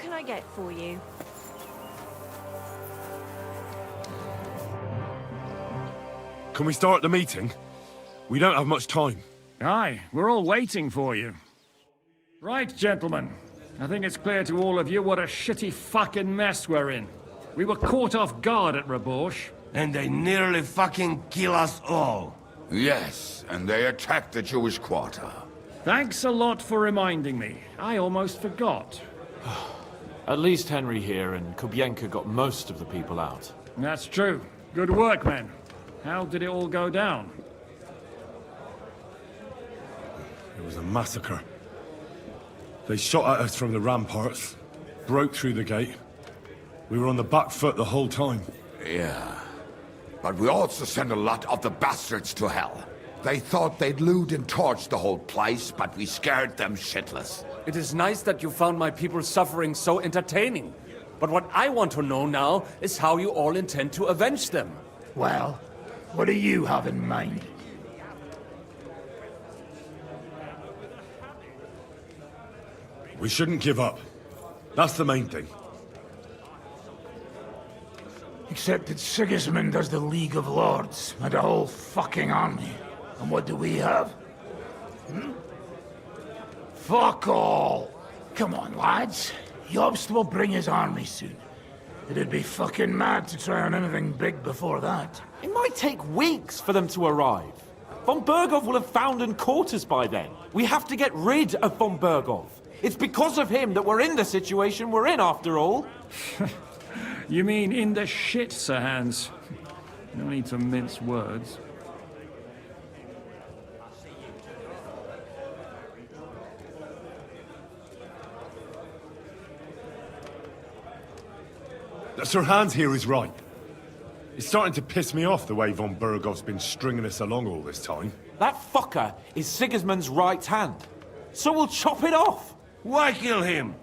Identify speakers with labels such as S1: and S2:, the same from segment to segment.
S1: can I get for you?
S2: Can we start the meeting? We don't have much time.
S3: Aye, we're all waiting for you. Right, gentlemen. I think it's clear to all of you what a shitty fucking mess we're in. We were caught off guard at Rabosh.
S4: And they nearly fucking kill us all.
S5: Yes, and they attacked the Jewish quarter.
S3: Thanks a lot for reminding me. I almost forgot.
S6: At least Henry here and Kubienka got most of the people out.
S3: That's true. Good work, men. How did it all go down?
S2: It was a massacre. They shot at us from the ramparts, broke through the gate. We were on the back foot the whole time.
S5: Yeah. But we also sent a lot of the bastards to hell. They thought they'd loot and torch the whole place, but we scared them shitless.
S7: It is nice that you found my people's suffering so entertaining. But what I want to know now is how you all intend to avenge them.
S8: Well, what do you have in mind?
S2: We shouldn't give up. That's the main thing.
S8: Except that Sigismund has the League of Lords and a whole fucking army. And what do we have? Hmm? Fuck all! Come on, lads. Jobst will bring his army soon. It'd be fucking mad to try on anything big before that.
S6: It might take weeks for them to arrive. Von Berghoff will have found and caught us by then. We have to get rid of Von Berghoff. It's because of him that we're in the situation we're in, after all.
S3: You mean in the shit, Sir Hans? No need to mince words.
S2: Sir Hans here is right. It's starting to piss me off the way Von Berghoff's been stringing us along all this time.
S6: That fucker is Sigismund's right hand. So we'll chop it off.
S4: Why kill him?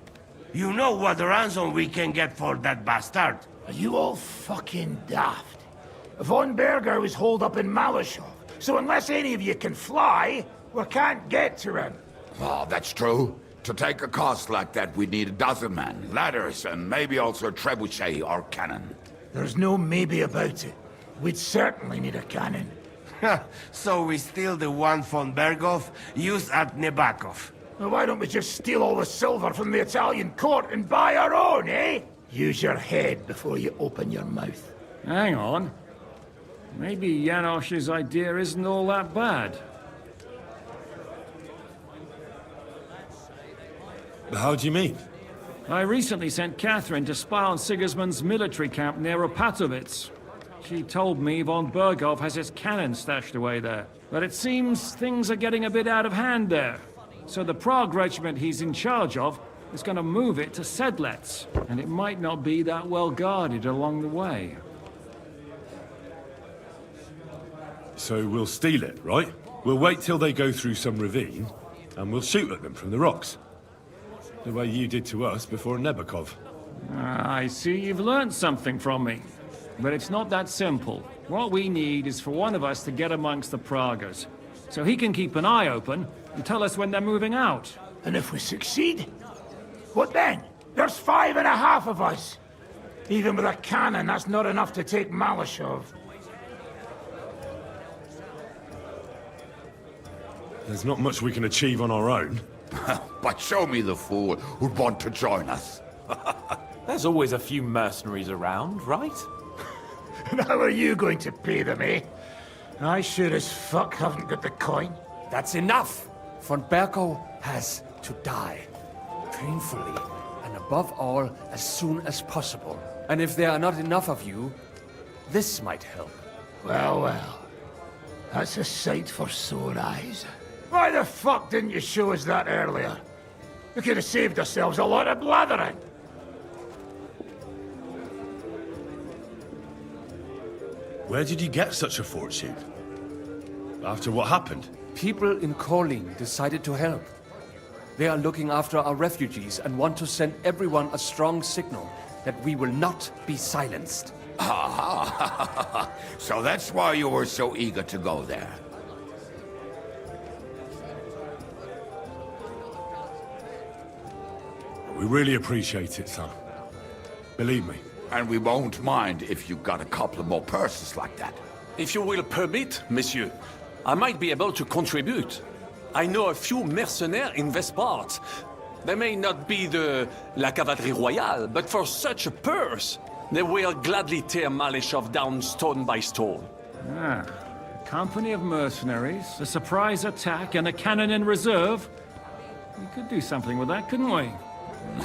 S4: You know what ransom we can get for that bastard.
S8: Are you all fucking daft? Von Berger was holed up in Malashov, so unless any of you can fly, we can't get to him.
S5: Oh, that's true. To take a cost like that, we'd need a dozen men, ladders, and maybe also a trebuchet or cannon.
S8: There's no maybe about it. We'd certainly need a cannon.
S4: So we steal the one von Berghoff used at Nebakov.
S8: Well, why don't we just steal all the silver from the Italian court and buy our own, eh? Use your head before you open your mouth.
S3: Hang on. Maybe Janosch's idea isn't all that bad.
S2: How do you mean?
S3: I recently sent Catherine to spy on Sigismund's military camp near Opatovitz. She told me Von Berghoff has his cannon stashed away there. But it seems things are getting a bit out of hand there. So the Prague regiment he's in charge of is going to move it to Sedlets. And it might not be that well guarded along the way.
S2: So we'll steal it, right? We'll wait till they go through some ravine, and we'll shoot at them from the rocks. The way you did to us before Nebakov.
S3: I see you've learned something from me. But it's not that simple. What we need is for one of us to get amongst the Pragas, so he can keep an eye open and tell us when they're moving out.
S8: And if we succeed, what then? There's 5.5 of us. Even with a cannon, that's not enough to take Malashov.
S2: There's not much we can achieve on our own.
S5: But show me the fool who'd want to join us.
S6: There's always a few mercenaries around, right?
S8: And how are you going to pay them, eh? I sure as fuck haven't got the coin.
S7: That's enough! Von Berghoff has to die. Painfully, and above all, as soon as possible. And if there are not enough of you, this might help.
S8: Well, well. That's a sight for sore eyes. Why the fuck didn't you show us that earlier? We could have saved ourselves a lot of blathering.
S2: Where did you get such a fortune? After what happened?
S7: People in Kolin decided to help. They are looking after our refugees and want to send everyone a strong signal that we will not be silenced.
S5: So that's why you were so eager to go there.
S2: We really appreciate it, son. Believe me.
S5: And we won't mind if you got a couple more purses like that.
S1: If you will permit, monsieur, I might be able to contribute. I know a few mercenaires in this part. They may not be la cavalerie royale, but for such a purse, they will gladly tear Malishov down stone by stone.
S3: Ah, a company of mercenaries, a surprise attack, and a cannon in reserve. We could do something with that, couldn't we?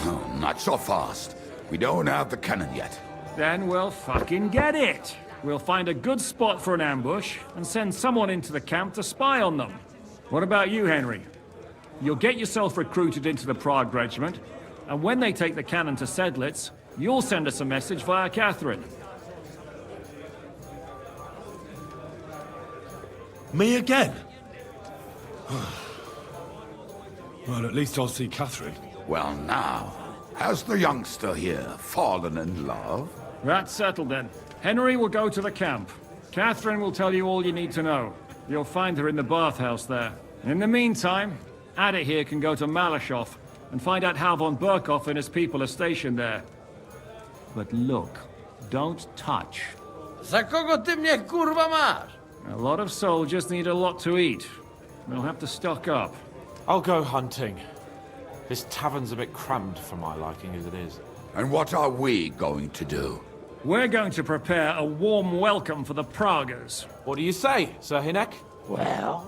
S5: No, not so fast. We don't have the cannon yet.
S3: Then we'll fucking get it. We'll find a good spot for an ambush and send someone into the camp to spy on them. What about you, Henry? You'll get yourself recruited into the Prague Regiment, and when they take the cannon to Sedlitz, you'll send us a message via Catherine.
S2: Me again? Well, at least I'll see Catherine.
S5: Well now, has the youngster here fallen in love?
S3: That's settled then. Henry will go to the camp. Catherine will tell you all you need to know. You'll find her in the bathhouse there. In the meantime, Ada here can go to Malishov and find out how von Burkov and his people are stationed there. But look, don't touch.
S7: Za kogo ty mnie kurwa masz?
S3: A lot of soldiers need a lot to eat. We'll have to stock up.
S6: I'll go hunting. This tavern's a bit crammed for my liking as it is.
S5: And what are we going to do?
S3: We're going to prepare a warm welcome for the Praguers.
S6: What do you say, Sir Hinek?
S8: Well,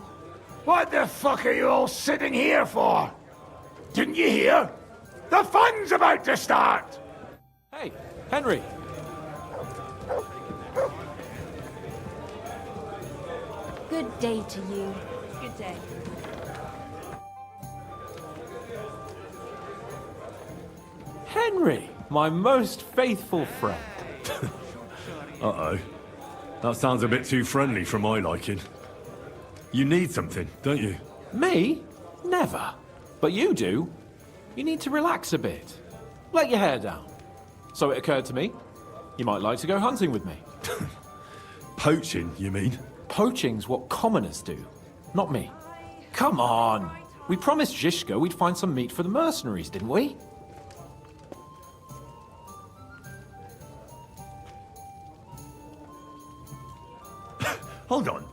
S8: what the fuck are you all sitting here for? Didn't you hear? The fun's about to start!
S6: Hey, Henry.
S9: Good day to you. Good day.
S6: Henry, my most faithful friend.
S2: Uh-oh. That sounds a bit too friendly for my liking. You need something, don't you?
S6: Me? Never. But you do. You need to relax a bit. Let your hair down. So it occurred to me, you might like to go hunting with me.
S2: Poaching, you mean?
S6: Poaching's what commoners do, not me. Come on. We promised Zhishka we'd find some meat for the mercenaries, didn't we?
S2: Hold on.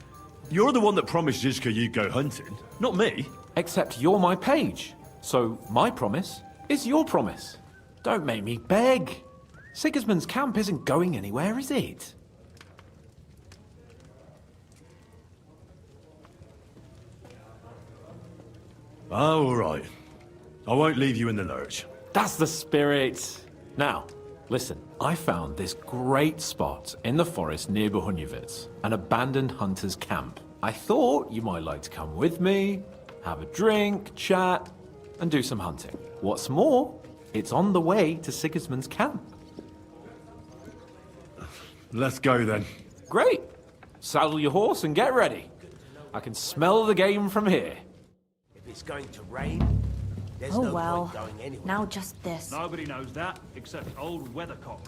S2: You're the one that promised Zizka you'd go hunting, not me.
S6: Except you're my page. So my promise is your promise. Don't make me beg. Sigismund's camp isn't going anywhere, is it?
S2: Oh, all right. I won't leave you in the lurch.
S6: That's the spirit. Now, listen, I found this great spot in the forest near Bohemia, an abandoned hunter's camp. I thought you might like to come with me, have a drink, chat, and do some hunting. What's more, it's on the way to Sigismund's camp.
S2: Let's go then.
S6: Great. Saddle your horse and get ready. I can smell the game from here.
S4: If it's going to rain, there's
S9: Oh
S4: no
S9: well.
S4: point going anywhere.
S9: Now just this.
S3: Nobody knows that, except old Weathercock.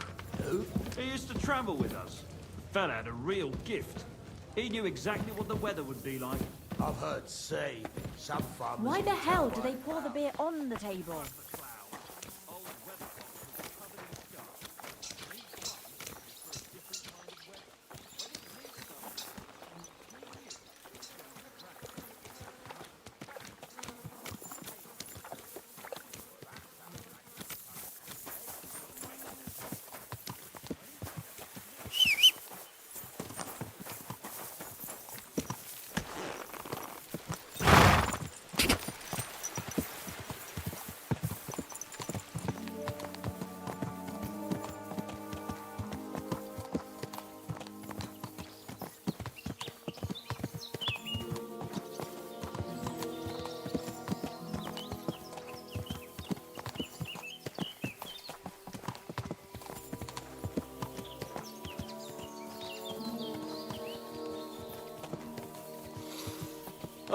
S4: Who?
S3: He used to travel with us. The fella had a real gift. He knew exactly what the weather would be like.
S4: I've heard say some farmers...
S9: Why the hell do they pour the beer on the table?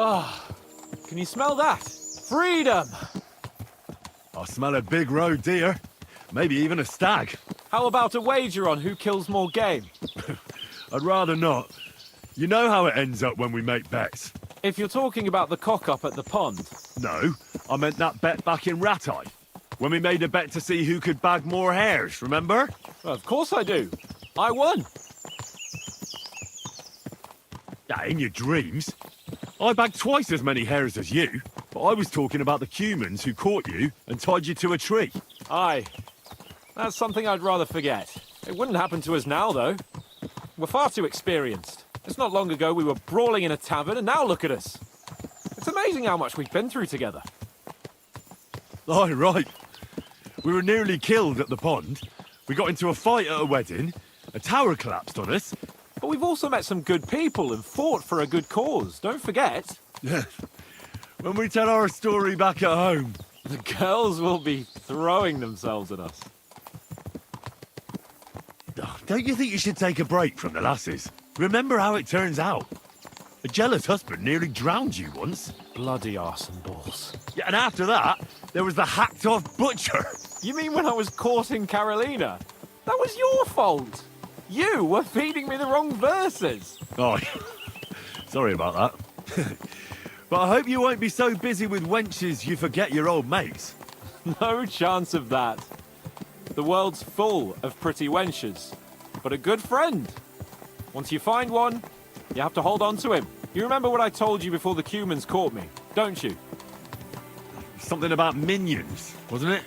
S6: Ah, can you smell that? Freedom!
S2: I smell a big roe deer. Maybe even a stag.
S6: How about a wager on who kills more game?
S2: I'd rather not. You know how it ends up when we make bets.
S6: If you're talking about the cock-up at the pond,
S2: No, I meant that bet back in Ratai. When we made a bet to see who could bag more hares, remember?
S6: Well, of course I do. I won.
S2: Yeah, in your dreams. I bagged twice as many hares as you, but I was talking about the humans who caught you and tied you to a tree.
S6: Aye. That's something I'd rather forget. It wouldn't happen to us now, though. We're far too experienced. It's not long ago we were brawling in a tavern, and now look at us. It's amazing how much we've been through together.
S2: Aye, right. We were nearly killed at the pond. We got into a fight at a wedding. A tower collapsed on us.
S6: But we've also met some good people and fought for a good cause. Don't forget.
S2: When we tell our story back at home.
S6: The girls will be throwing themselves at us.
S2: Don't you think you should take a break from the lasses? Remember how it turns out. A jealous husband nearly drowned you once.
S6: Bloody arse and balls.
S2: Yeah, and after that, there was the hacked-off butcher.
S6: You mean when I was courting Carolina? That was your fault. You were feeding me the wrong verses.
S2: Oh, sorry about that. But I hope you won't be so busy with wenches you forget your old mates.
S6: No chance of that. The world's full of pretty wenches. But a good friend. Once you find one, you have to hold on to him. You remember what I told you before the Cumans caught me, don't you?
S2: Something about minions, wasn't it?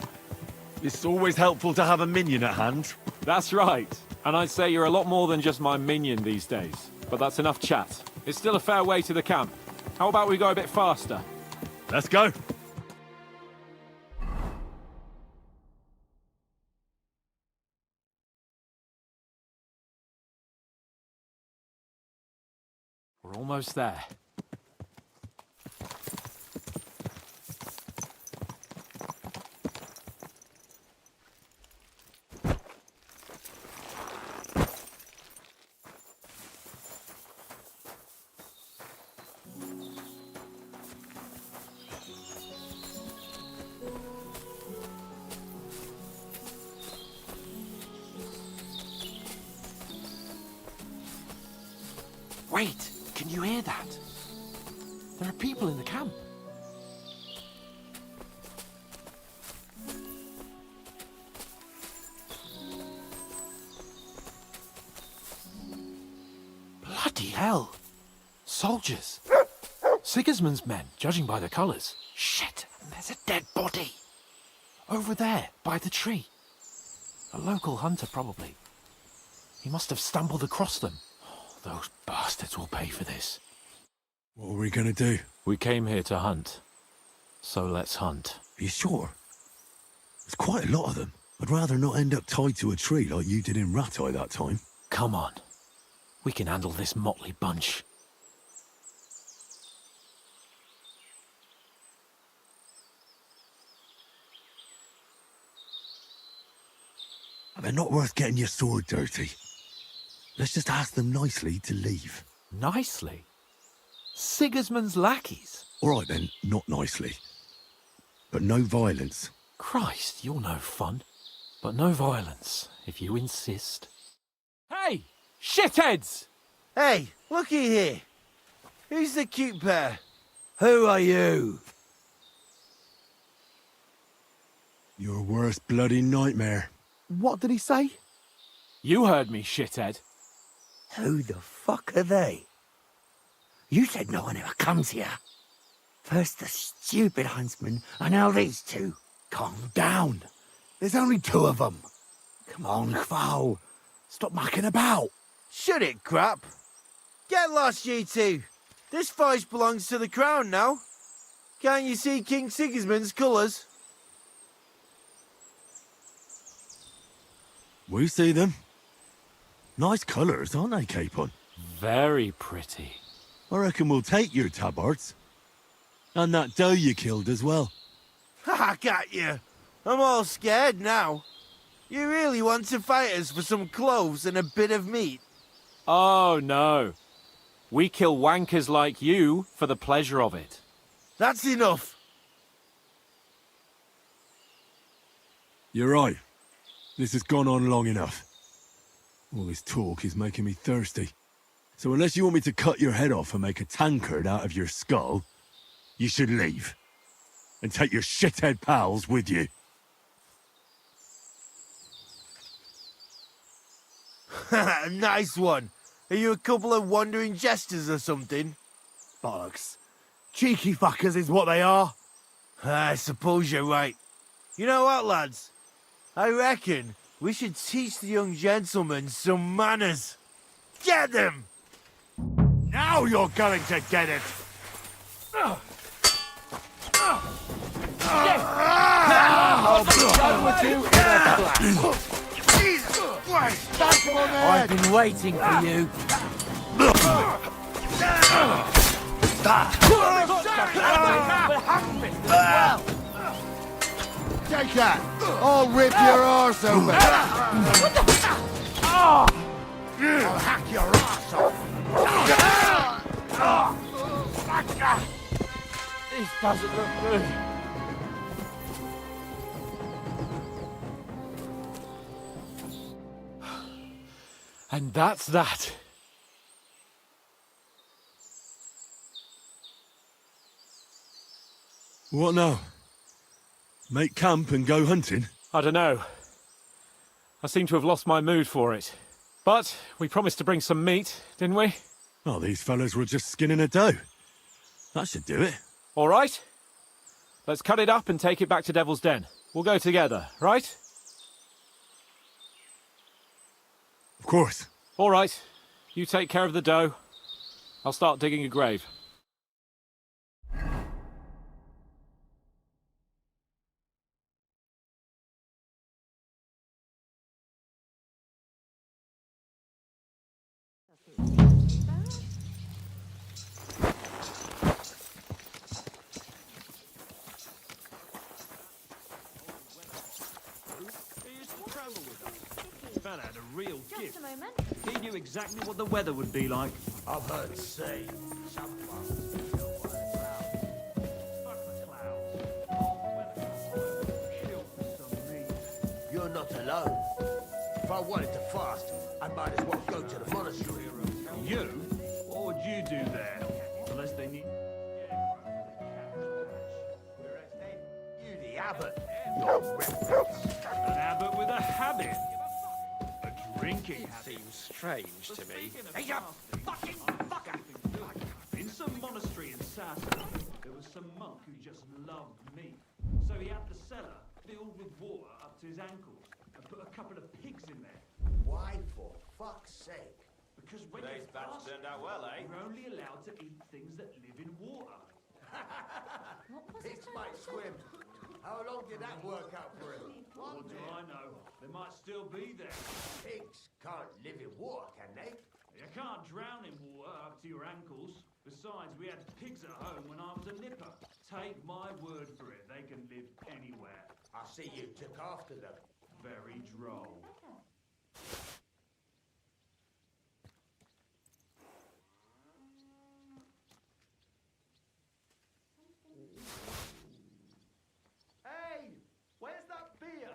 S2: It's always helpful to have a minion at hand.
S6: That's right. And I'd say you're a lot more than just my minion these days. But that's enough chat. It's still a fair way to the camp. How about we go a bit faster?
S2: Let's go.
S6: We're almost there. Wait, can you hear that? There are people in the camp. Bloody hell! Soldiers! Sigismund's men, judging by the colours. Shit, there's a dead body. Over there, by the tree. A local hunter, probably. He must have stumbled across them. Those bastards will pay for this.
S2: What are we gonna do?
S6: We came here to hunt. So let's hunt.
S10: Are you sure? There's quite a lot of them. I'd rather not end up tied to a tree like you did in Rattay that time.
S6: Come on. We can handle this motley bunch.
S10: They're not worth getting your sword dirty. Let's just ask them nicely to leave.
S6: Nicely? Sigismund's lackeys?
S10: All right then, not nicely. But no violence.
S6: Christ, you're no fun. But no violence, if you insist. Hey! Shitheads!
S11: Hey, looky here. Who's the cute pair?
S10: Who are you? Your worst bloody nightmare.
S11: What did he say?
S6: You heard me, shithead.
S11: Who the fuck are they? You said no one ever comes here. First the stupid huntsman, and now these two. Calm down. There's only two of them. Come on, Kval. Stop mucking about.
S12: Shut it, crap. Get lost, you two. This forest belongs to the crown now. Can't you see King Sigismund's colours?
S10: We see them. Nice colours, aren't they, Capon?
S6: Very pretty.
S10: I reckon we'll take your tabards. And that doe you killed as well.
S12: Ha, got you. I'm all scared now. You really want to fight us for some cloves and a bit of meat?
S6: Oh, no. We kill wankers like you for the pleasure of it.
S12: That's enough.
S10: You're right. This has gone on long enough. All this talk is making me thirsty. So unless you want me to cut your head off and make a tankard out of your skull, you should leave. And take your shithead pals with you.
S12: Nice one. Are you a couple of wandering jesters or something?
S11: Bollocks. Cheeky fuckers is what they are.
S12: I suppose you're right. You know what, lads? I reckon we should teach the young gentlemen some manners. Get them!
S11: Now you're going to get it!
S12: Jesus Christ! Back him on the
S11: I've
S12: head!
S11: been waiting for you.
S12: Take that! I'll rip your arse open!
S11: I'll hack your ass off.
S7: This doesn't look good.
S6: And that's that.
S10: What now? Make camp and go hunting?
S6: I don't know. I seem to have lost my mood for it. But we promised to bring some meat, didn't we?
S10: Oh, these fellas were just skinning a doe. That should do it.
S6: All right. Let's cut it up and take it back to Devil's Den. We'll go together, right?
S10: Of course.
S6: All right. You take care of the doe. I'll start digging a grave.
S3: Fella had a real
S9: Just
S3: gift.
S9: a moment.
S3: He knew exactly what the weather would be like.
S11: I've heard say some You're not alone. If I wanted to fast, I might as well go to the monastery.
S3: You? What would you do there? Unless they need...
S11: You the abbot. You're reckless.
S3: An abbot with a habit. A drinking habit.
S11: Seems strange to me.
S3: Hey, you fucking fucker! In some monastery in Sasson, there was some monk who just loved meat. So he had the cellar filled with water up to his ankles and put a couple of pigs in there.
S11: Why, for fuck's sake?
S3: Because when today's batch turned out well, eh? You're only allowed to eat things that live in water.
S11: Pigs might swim. How long did that work out for him?
S3: What do I know? They might still be there.
S11: Pigs can't live in water, can they?
S3: You can't drown in water up to your ankles. Besides, we had pigs at home when I was a nipper. Take my word for it, they can live anywhere.
S11: I see you took after them.
S3: Very droll.
S11: Hey, where's that beer?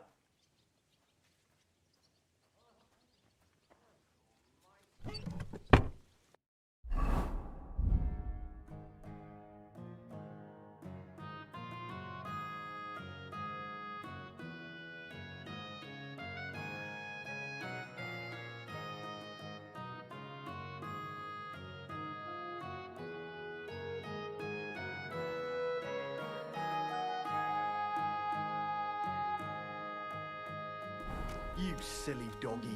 S12: You silly doggy.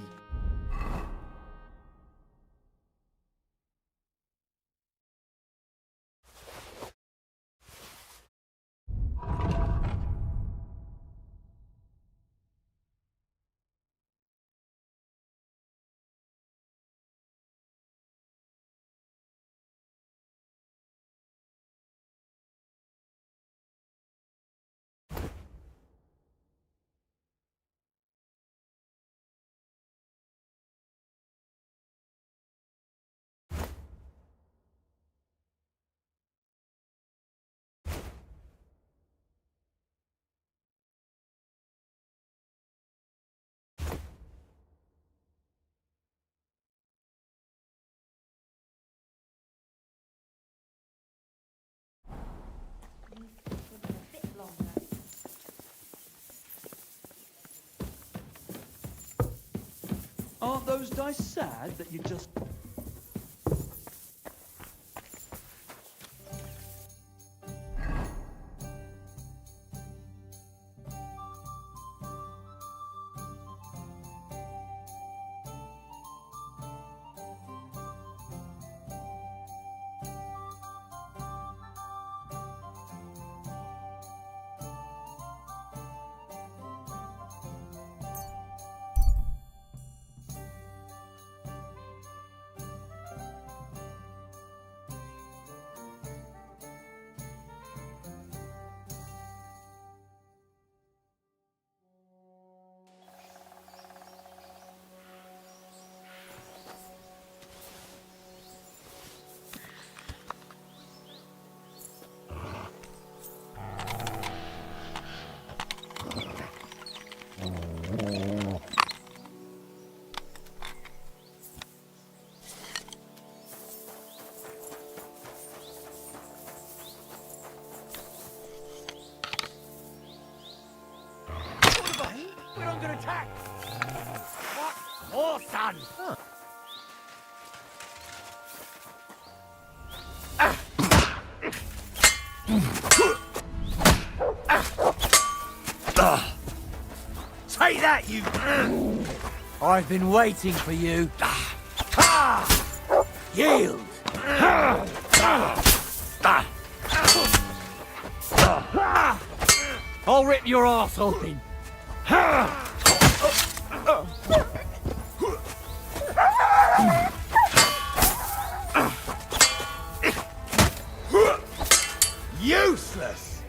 S13: Aren't those dice sad that you just...
S11: We're under attack! What? Oh, son! Take that, you... I've been waiting for you. Yield! I'll rip your arse open.
S12: Useless!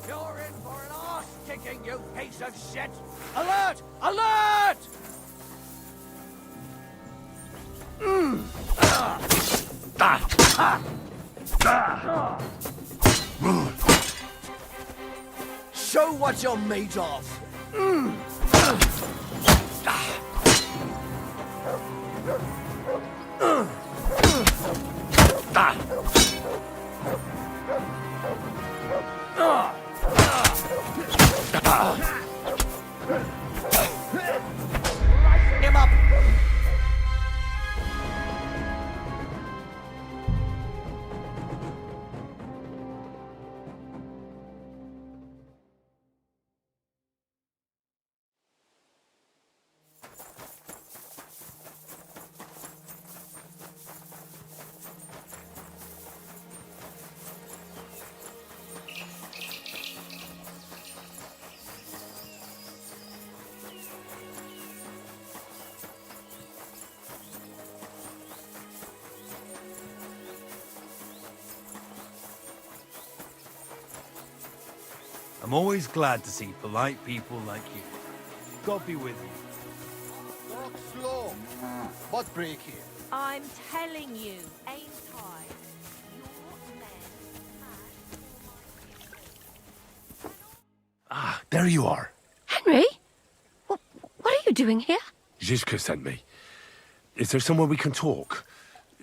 S11: You're in for an arse-kicking, you piece of shit! Alert! Alert! Show what you're made of! Him up!
S12: I'm always glad to see polite people like you. God be with you.
S14: Walk slow. What break here?
S9: I'm telling you, ain't I?
S2: Ah, there you are.
S15: Henry? What are you doing here?
S2: Zizka sent me. Is there somewhere we can talk?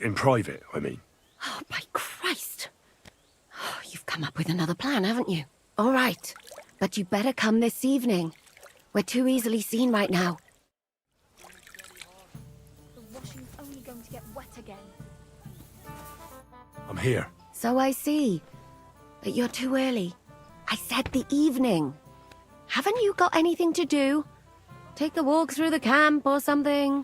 S2: In private, I mean.
S15: Oh, by Christ. Oh, you've come up with another plan, haven't you? All right. But you better come this evening. We're too easily seen right now.
S9: The washing's only going to get wet again.
S2: I'm here.
S15: So I see. But you're too early. I said the evening. Haven't you got anything to do? Take the walk through the camp or something?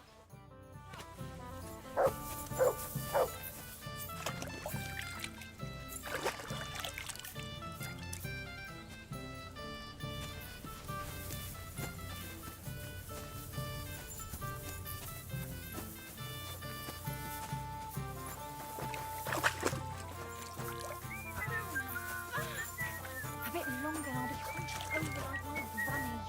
S9: A bit longer and I'll be hunched over like an old granny.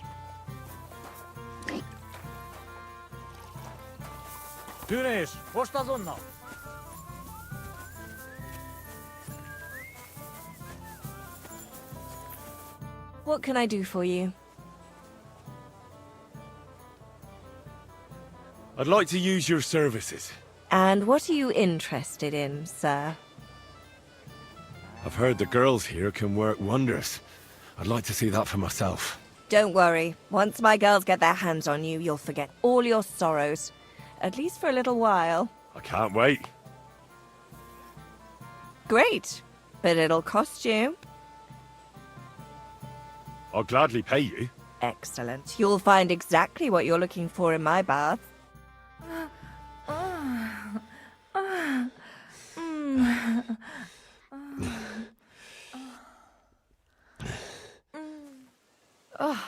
S13: Tunis, what's that on now?
S16: What can I do for you?
S2: I'd like to use your services.
S16: And what are you interested in, sir?
S2: I've heard the girls here can work wonders. I'd like to see that for myself.
S16: Don't worry. Once my girls get their hands on you, you'll forget all your sorrows. At least for a little while.
S2: I can't wait.
S16: Great. But it'll cost you.
S2: I'll gladly pay you.
S16: Excellent. You'll find exactly what you're looking for in my bath.
S15: Oh,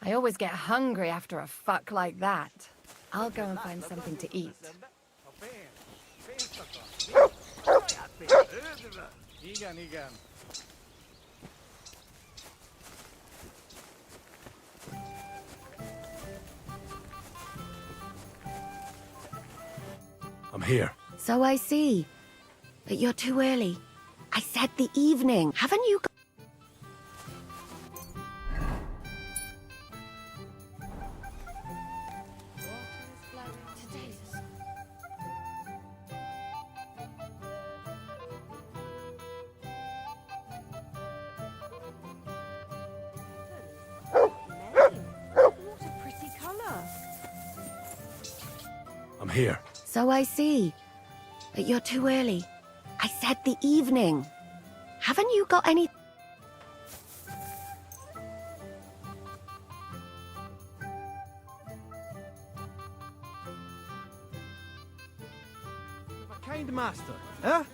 S15: I always get hungry after a fuck like that. I'll go and find something to eat.
S2: I'm here.
S15: So I see. But you're too early. I said the evening. Haven't you got...
S9: What a pretty colour.
S2: I'm here.
S15: So I see. But you're too early. I said the evening. Haven't you got any...
S12: Kind master, huh?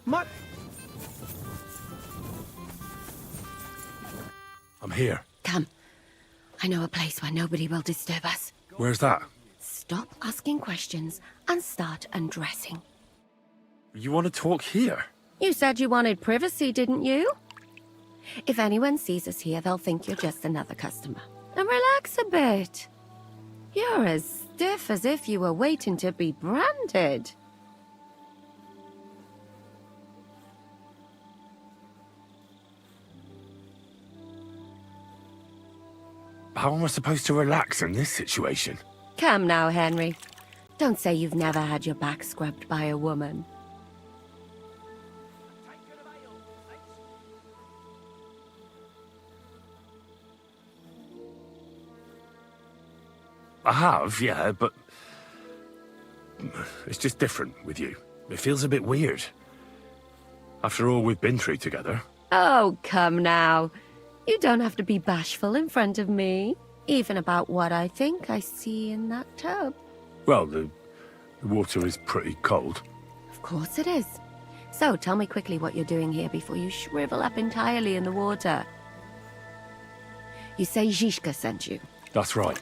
S2: I'm here.
S15: Come. I know a place where nobody will disturb us.
S2: Where's that?
S15: Stop asking questions and start undressing.
S2: You want to talk here?
S15: You said you wanted privacy, didn't you? If anyone sees us here, they'll think you're just another customer. And relax a bit. You're as stiff as if you were waiting to be branded.
S2: How am I supposed to relax in this situation?
S15: Come now, Henry. Don't say you've never had your back scrubbed by a woman.
S2: I have, yeah, but... it's just different with you. It feels a bit weird. After all we've been through together.
S15: Oh, come now. You don't have to be bashful in front of me. Even about what I think I see in that tub.
S2: Well, the water is pretty cold.
S15: Of course it is. So, tell me quickly what you're doing here before you shrivel up entirely in the water. You say Zizka sent you?
S2: That's right.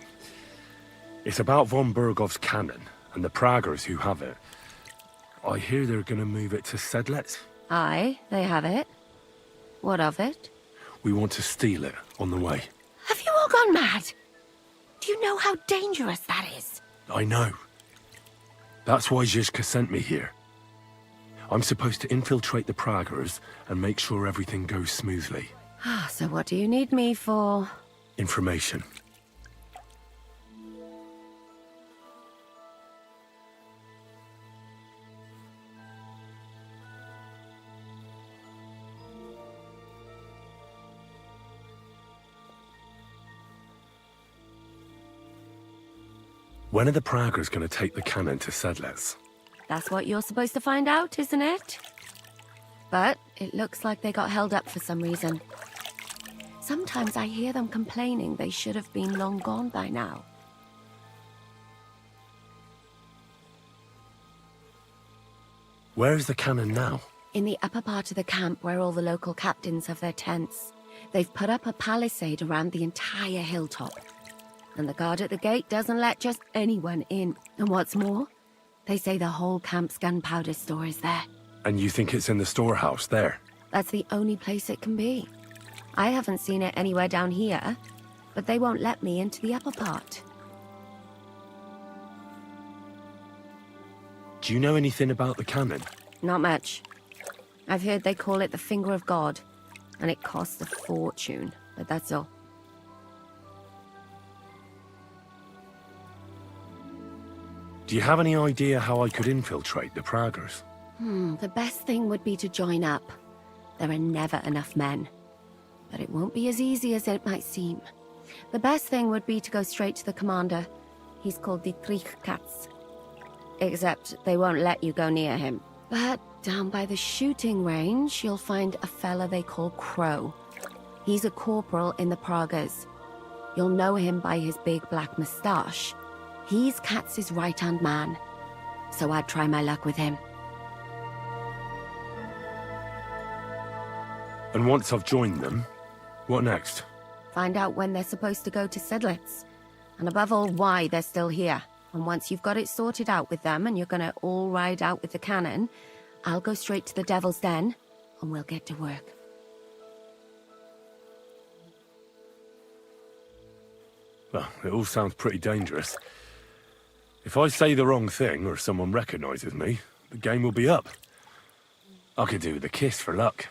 S2: It's about von Bergov's cannon and the Praggers who have it. I hear they're going to move it to Sedlec.
S15: Aye, they have it. What of it?
S2: We want to steal it on the way.
S15: Have you all gone mad? Do you know how dangerous that is?
S2: I know. That's why Zizka sent me here. I'm supposed to infiltrate the Praggers and make sure everything goes smoothly.
S15: So what do you need me for?
S2: Information. When are the Praggers going to take the cannon to Sedlets?
S15: That's what you're supposed to find out, isn't it? But it looks like they got held up for some reason. Sometimes I hear them complaining they should have been long gone by now.
S2: Where is the cannon now?
S15: In the upper part of the camp where all the local captains have their tents. They've put up a palisade around the entire hilltop. And the guard at the gate doesn't let just anyone in. And what's more, they say the whole camp's gunpowder store is there.
S2: And you think it's in the storehouse there?
S15: That's the only place it can be. I haven't seen it anywhere down here, but they won't let me into the upper part.
S2: Do you know anything about the cannon?
S15: Not much. I've heard they call it the Finger of God, and it costs a fortune, but that's all.
S2: Do you have any idea how I could infiltrate the Praggers?
S15: The best thing would be to join up. There are never enough men. But it won't be as easy as it might seem. The best thing would be to go straight to the commander. He's called the Katz. Except they won't let you go near him. But down by the shooting range, you'll find a fella they call Crow. He's a corporal in the Praggers. You'll know him by his big black moustache. He's Katz's right-hand man. So I'd try my luck with him.
S2: And once I've joined them, what next?
S15: Find out when they're supposed to go to Sedlets. And above all, why they're still here. And once you've got it sorted out with them and you're gonna all ride out with the cannon, I'll go straight to the Devil's Den and we'll get to work.
S2: Well, it all sounds pretty dangerous. If I say the wrong thing or someone recognizes me, the game will be up. I could do with a kiss for luck.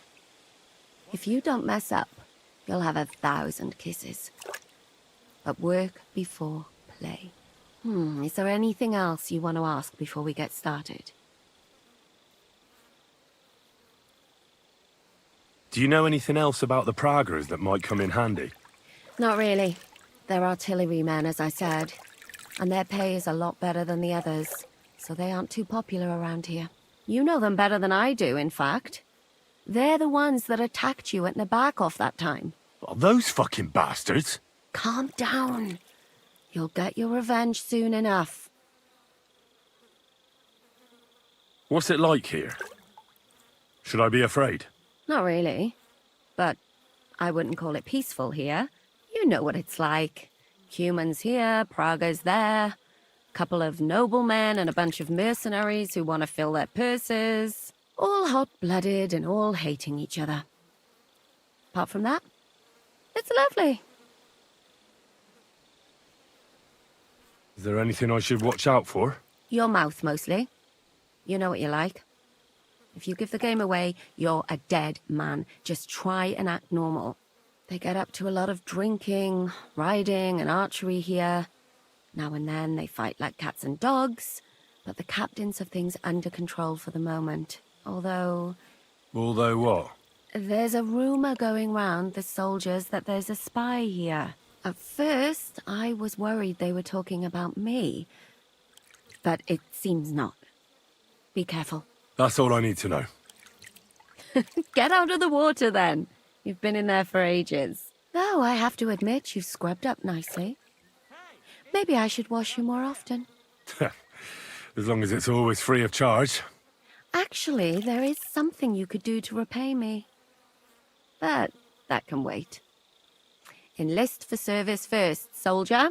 S15: If you don't mess up, you'll have 1,000 kisses. But work before play. Is there anything else you want to ask before we get started?
S2: Do you know anything else about the Praggers that might come in handy?
S15: Not really. They're artillerymen, as I said. And their pay is a lot better than the others, so they aren't too popular around here. You know them better than I do, in fact. They're the ones that attacked you at Nabakov that time.
S2: Oh, those fucking bastards!
S15: Calm down. You'll get your revenge soon enough.
S2: What's it like here? Should I be afraid?
S15: Not really. But I wouldn't call it peaceful here. You know what it's like. Humans here, Praggers there. Couple of noblemen and a bunch of mercenaries who want to fill their purses. All hot-blooded and all hating each other. Apart from that, it's lovely.
S2: Is there anything I should watch out for?
S15: Your mouth, mostly. You know what you like. If you give the game away, you're a dead man. Just try and act normal. They get up to a lot of drinking, riding, and archery here. Now and then they fight like cats and dogs, but the captains have things under control for the moment. Although
S2: what?
S15: There's a rumor going round the soldiers that there's a spy here. At first, I was worried they were talking about me. But it seems not. Be careful.
S2: That's all I need to know.
S15: Get out of the water, then. You've been in there for ages. Though I have to admit, you've scrubbed up nicely. Maybe I should wash you more often.
S2: As long as it's always free of charge.
S15: Actually, there is something you could do to repay me. But that can wait. Enlist for service first, soldier.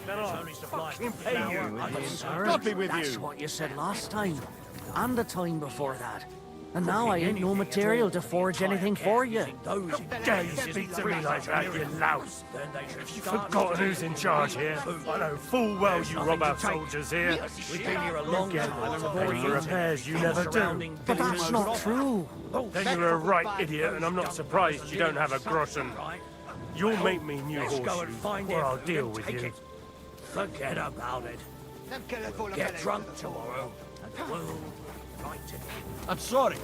S13: Fucking pay you.
S7: Sir,
S13: God be with
S7: that's
S13: you.
S7: what you said last time. And the time before that. And now I ain't no material to forge anything for you.
S13: How dare you speak to me like that, you louse? Have you forgotten who's in charge here? I know full well you rob our soldiers here.
S7: We've been here a long time.
S13: Pay for repairs you never do.
S7: But that's not true.
S13: Then you're a right idiot, and I'm not surprised you don't have a groschen. You'll make me new horseshoes, or I'll deal with you.
S7: Forget about it. Get drunk tomorrow, and we'll right it.
S12: I'm sorry.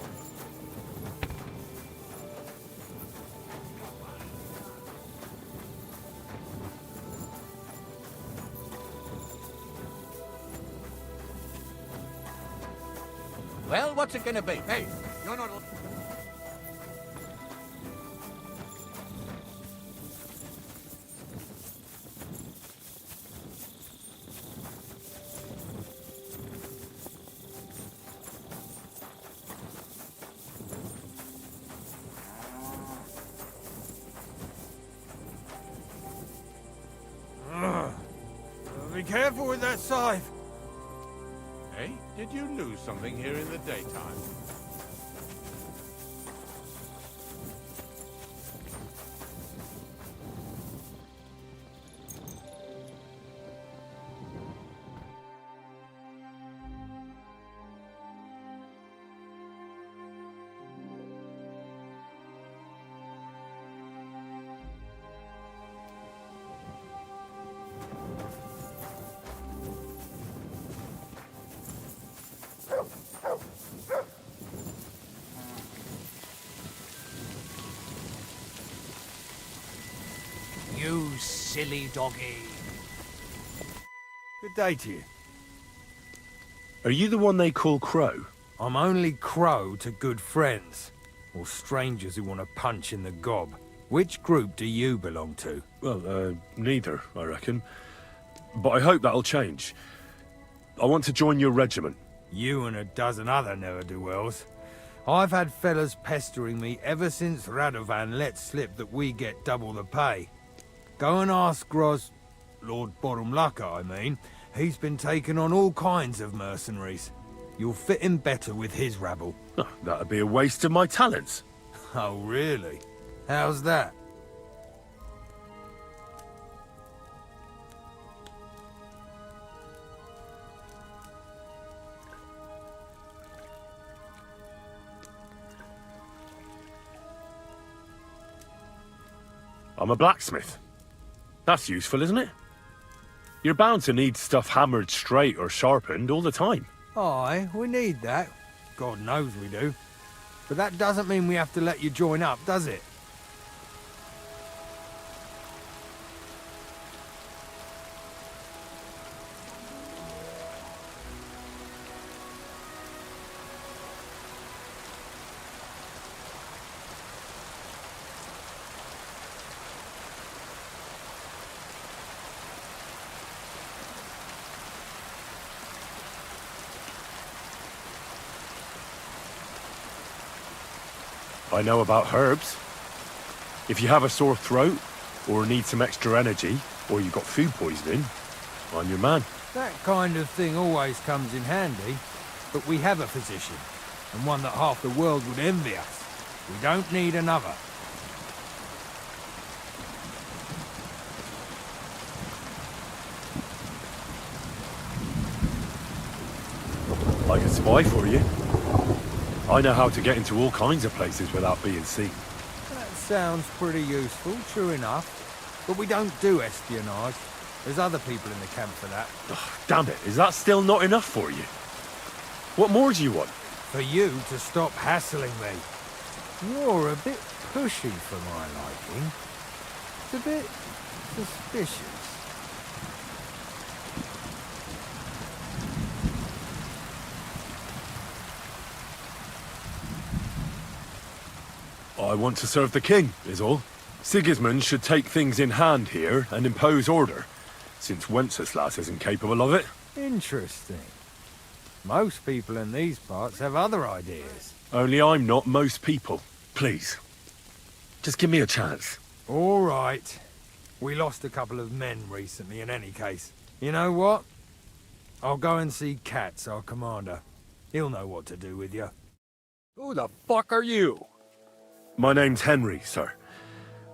S14: Well, what's it gonna be? Hey, you're not...
S12: Be careful with that scythe.
S17: Hey, did you lose something here in the daytime?
S12: You silly doggy. Good day to you.
S2: Are you the one they call Crow?
S12: I'm only Crow to good friends, or strangers who want to punch in the gob. Which group do you belong to?
S2: Well, neither, I reckon. But I hope that'll change. I want to join your regiment.
S12: You and a dozen other ne'er-do-wells. I've had fellas pestering me ever since Radovan let slip that we get double the pay. Go and ask Lord Borumlaka, I mean. He's been taking on all kinds of mercenaries. You'll fit in better with his rabble.
S2: Oh, that'd be a waste of my talents.
S12: Oh, really? How's that?
S2: I'm a blacksmith. That's useful, isn't it? You're bound to need stuff hammered straight or sharpened all the time.
S12: Aye, we need that. God knows we do. But that doesn't mean we have to let you join up, does it?
S2: I know about herbs. If you have a sore throat, or need some extra energy, or you've got food poisoning, I'm your man.
S12: That kind of thing always comes in handy. But we have a physician, and one that half the world would envy us. We don't need another.
S2: I can spy for you. I know how to get into all kinds of places without being seen.
S12: That sounds pretty useful, true enough. But we don't do espionage. There's other people in the camp for that.
S2: Oh, damn it, is that still not enough for you? What more do you want?
S12: For you to stop hassling me. You're a bit pushy for my liking. It's a bit suspicious.
S2: I want to serve the king, is all. Sigismund should take things in hand here and impose order, since Wenceslas isn't capable of it.
S12: Interesting. Most people in these parts have other ideas.
S2: Only I'm not most people. Please. Just give me a chance.
S12: All right. We lost a couple of men recently in any case. You know what? I'll go and see Katz, our commander. He'll know what to do with you.
S18: Who the fuck are you?
S2: My name's Henry, sir,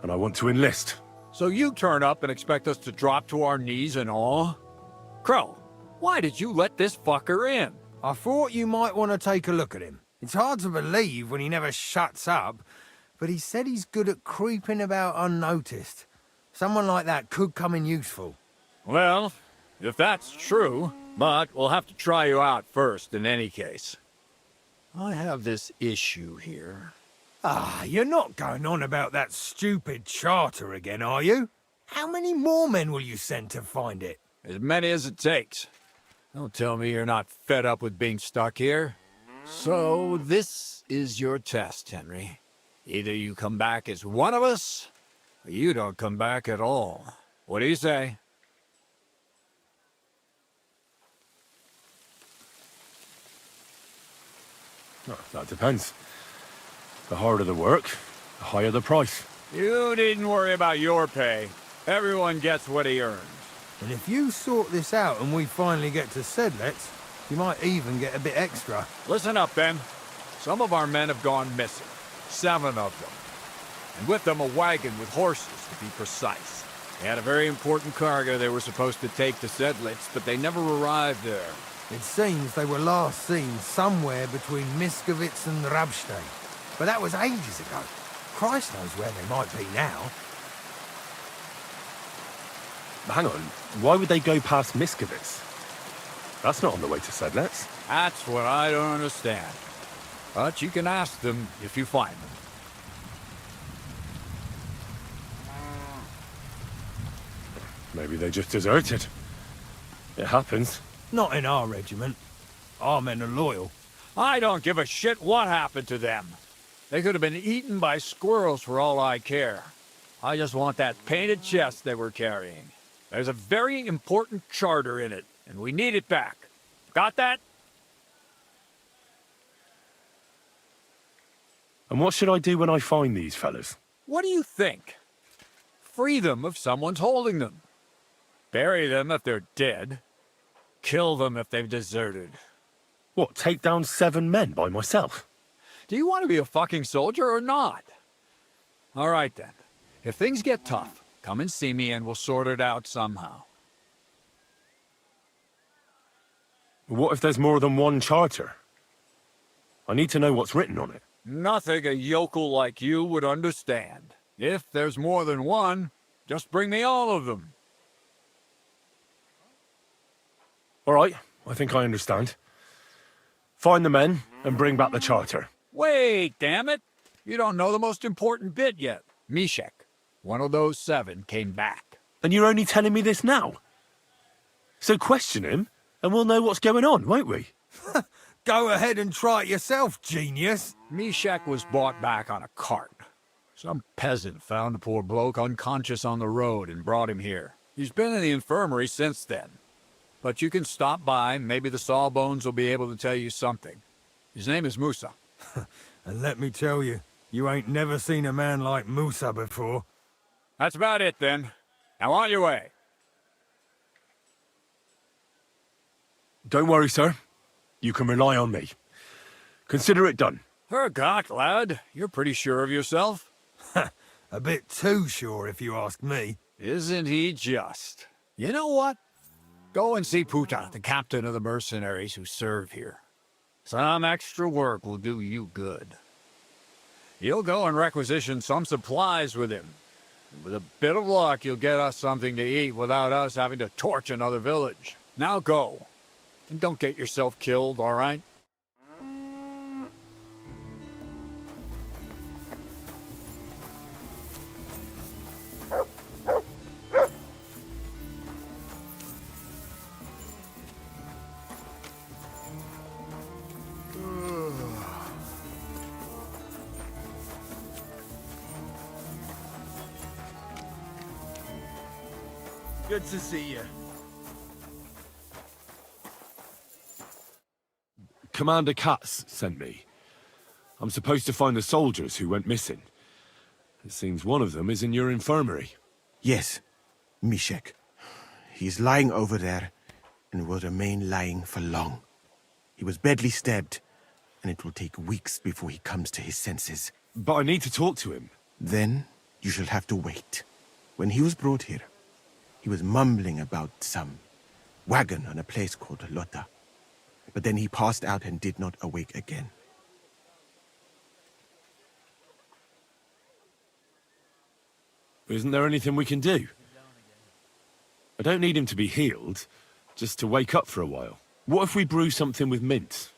S2: and I want to enlist.
S18: So you turn up and expect us to drop to our knees in awe? Crow, why did you let this fucker in?
S12: I thought you might want to take a look at him. It's hard to believe when he never shuts up, but he said he's good at creeping about unnoticed. Someone like that could come in useful.
S18: Well, if that's true, but we'll have to try you out first in any case. I have this issue here.
S12: Ah, you're not going on about that stupid charter again, are you? How many more men will you send to find it?
S18: As many as it takes. Don't tell me you're not fed up with being stuck here. So this is your test, Henry. Either you come back as one of us, or you don't come back at all. What do you say?
S2: Oh, that depends. The harder the work, the higher the price.
S18: You needn't worry about your pay. Everyone gets what he earns.
S12: And if you sort this out and we finally get to Sedlets, you might even get a bit extra.
S18: Listen up, then. Some of our men have gone missing. 7 of them. And with them a wagon with horses, to be precise. They had a very important cargo they were supposed to take to Sedlitz, but they never arrived there.
S12: It seems they were last seen somewhere between Miskovitz and Rabstein. But that was ages ago. Christ knows where they might be now.
S2: Hang on, why would they go past Miskovitz? That's not on the way to Sedlets.
S18: That's what I don't understand. But you can ask them if you find them.
S2: Maybe they just deserted. It happens.
S12: Not in our regiment. Our men are loyal.
S18: I don't give a shit what happened to them. They could have been eaten by squirrels for all I care. I just want that painted chest they were carrying. There's a very important charter in it, and we need it back. Got that?
S2: And what should I do when I find these fellas?
S18: What do you think? Free them if someone's holding them. Bury them if they're dead. Kill them if they've deserted.
S2: What, take down 7 men by myself?
S18: Do you want to be a fucking soldier or not? All right then. If things get tough, come and see me and we'll sort it out somehow.
S2: What if there's more than one charter? I need to know what's written on it.
S18: Nothing a yokel like you would understand. If there's more than one, just bring me all of them.
S2: All right, I think I understand. Find the men and bring back the charter.
S18: Wait, damn it! You don't know the most important bit yet. Mishek, one of those 7, came back.
S2: And you're only telling me this now? So question him, and we'll know what's going on, won't we?
S12: Go ahead and try it yourself, genius.
S18: Mishek was brought back on a cart. Some peasant found the poor bloke unconscious on the road and brought him here. He's been in the infirmary since then. But you can stop by, maybe the Sawbones will be able to tell you something. His name is Musa.
S12: And let me tell you, you ain't never seen a man like Musa before.
S18: That's about it, then. Now on your way.
S2: Don't worry, sir. You can rely on me. Consider it done.
S18: Hergott, lad. You're pretty sure of yourself.
S12: A bit too sure, if you ask me.
S18: Isn't he just? You know what? Go and see Puta, the captain of the mercenaries who serve here. Some extra work will do you good. You'll go and requisition some supplies with him. And with a bit of luck, you'll get us something to eat without us having to torch another village. Now go. And don't get yourself killed, all right?
S8: Good to see you.
S2: Commander Katz sent me. I'm supposed to find the soldiers who went missing. It seems one of them is in your infirmary.
S8: Yes,
S19: Mishek. He's lying over there, and will remain lying for long. He was badly stabbed, and it will take weeks before he comes to his senses.
S2: But I need to talk to him.
S19: Then you shall have to wait. When he was brought here, he was mumbling about some wagon on a place called Lota. But then he passed out and did not awake again.
S2: Isn't there anything we can do? I don't need him to be healed, just to wake up for a while. What if we brew something with mint?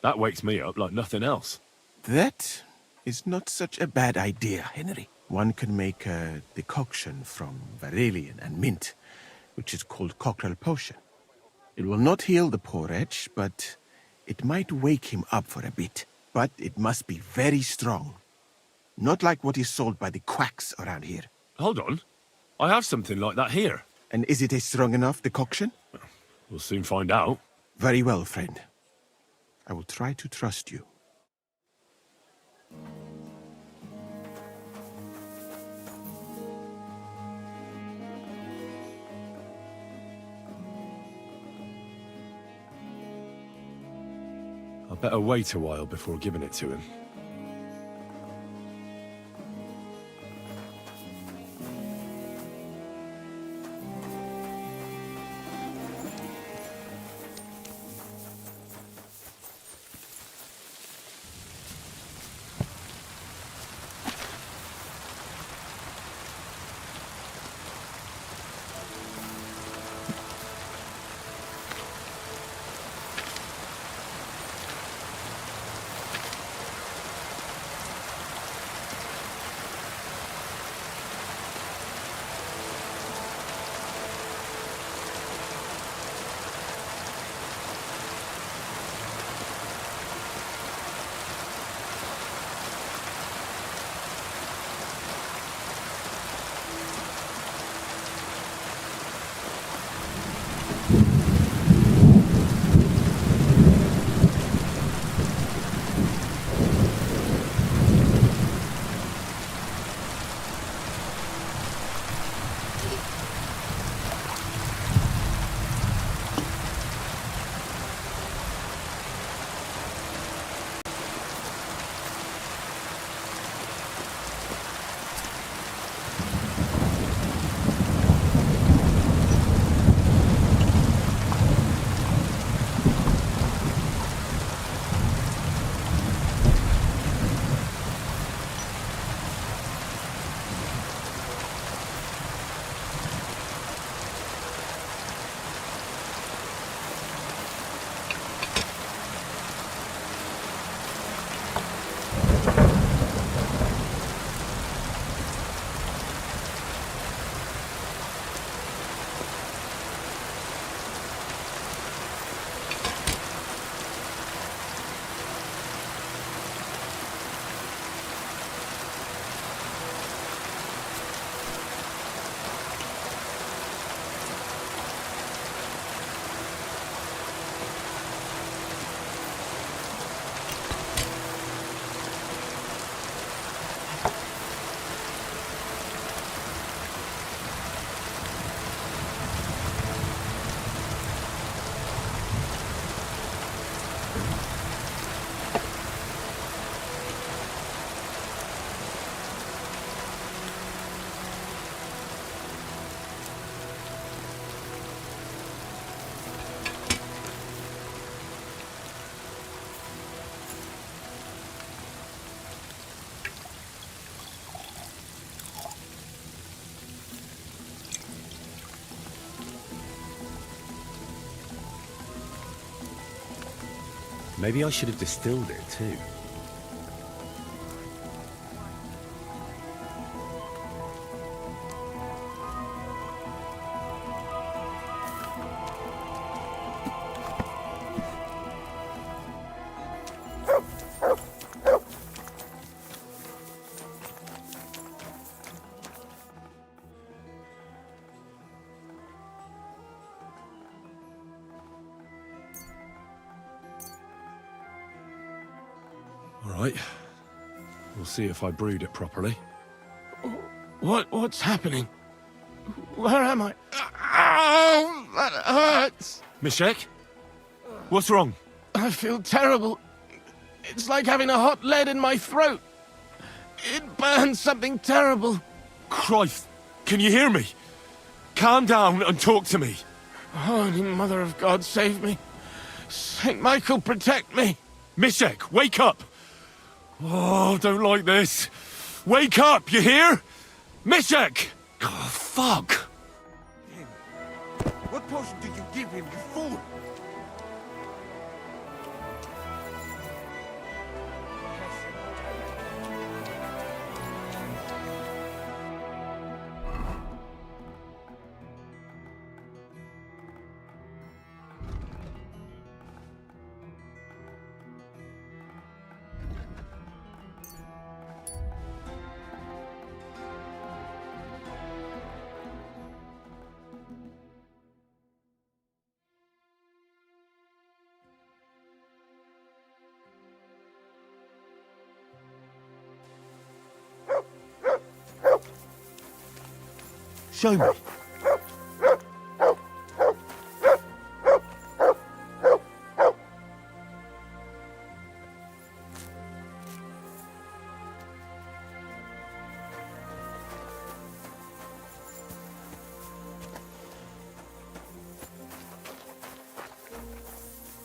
S2: That wakes me up like nothing else.
S19: That is not such a bad idea, Henry. One can make a decoction from Varelian and mint, which is called cockerel potion. It will not heal the poor wretch, but it might wake him up for a bit. But it must be very strong. Not like what is sold by the quacks around here.
S2: Hold on. I have something like that here.
S19: And is it a strong enough decoction?
S2: We'll soon find out.
S19: Very well, friend. I will try to trust you.
S2: I'd better wait a while before giving it to him. Maybe I should have distilled it too. Right. We'll see if I brewed it properly.
S19: What's happening?
S10: Where am I? Ow! That hurts!
S2: Mishek? What's wrong?
S10: I feel terrible. It's like having a hot lead in my throat. It burns something terrible.
S2: Christ! Can you hear me? Calm down and talk to me.
S10: Holy Mother of God, save me. Saint Michael, protect me.
S2: Mishek, wake up! Oh, don't like this. Wake up, you hear? Mishek! Oh, fuck!
S5: What potion did you give him, you fool?
S10: Show me.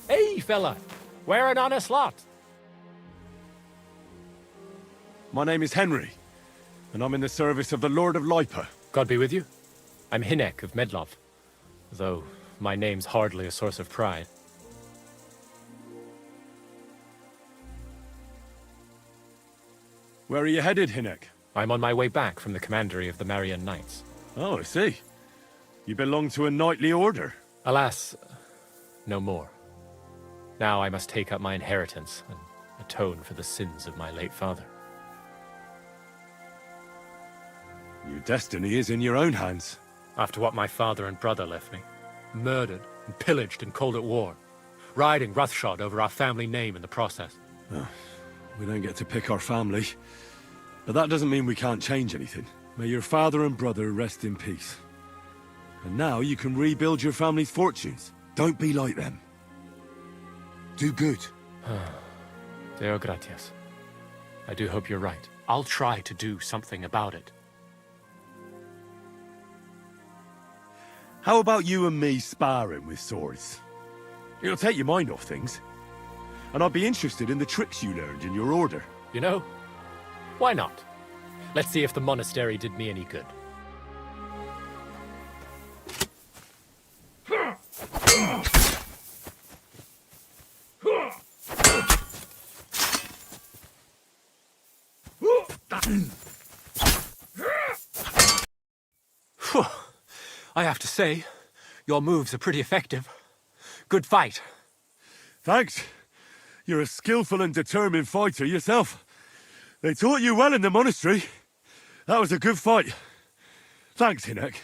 S20: Hey, fella. We're an honest lot.
S2: My name is Henry, and I'm in the service of the Lord of Lipa.
S20: God be with you. I'm Hinek of Medlov, though my name's hardly a source of pride.
S2: Where are you headed, Hinek?
S20: I'm on my way back from the commandery of the Marian Knights.
S2: Oh, I see. You belong to a knightly order.
S20: Alas, no more. Now I must take up my inheritance and atone for the sins of my late father.
S2: Your destiny is in your own hands.
S20: After what my father and brother left me, murdered and pillaged and called at war, riding roughshod over our family name in the process.
S2: Oh, we don't get to pick our family, but that doesn't mean we can't change anything. May your father and brother rest in peace. And now you can rebuild your family's fortunes. Don't be like them. Do good.
S20: Deo gratias. I do hope you're right. I'll try to do something about it.
S2: How about you and me sparring with swords? It'll take your mind off things. And I'd be interested in the tricks you learned in your order.
S20: You know, why not? Let's see if the monastery did me any good. I have to say, your moves are pretty effective. Good fight.
S2: Thanks. You're a skillful and determined fighter yourself. They taught you well in the monastery. That was a good fight. Thanks, Hinek.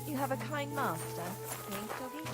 S16: You have a kind master, King Doggy?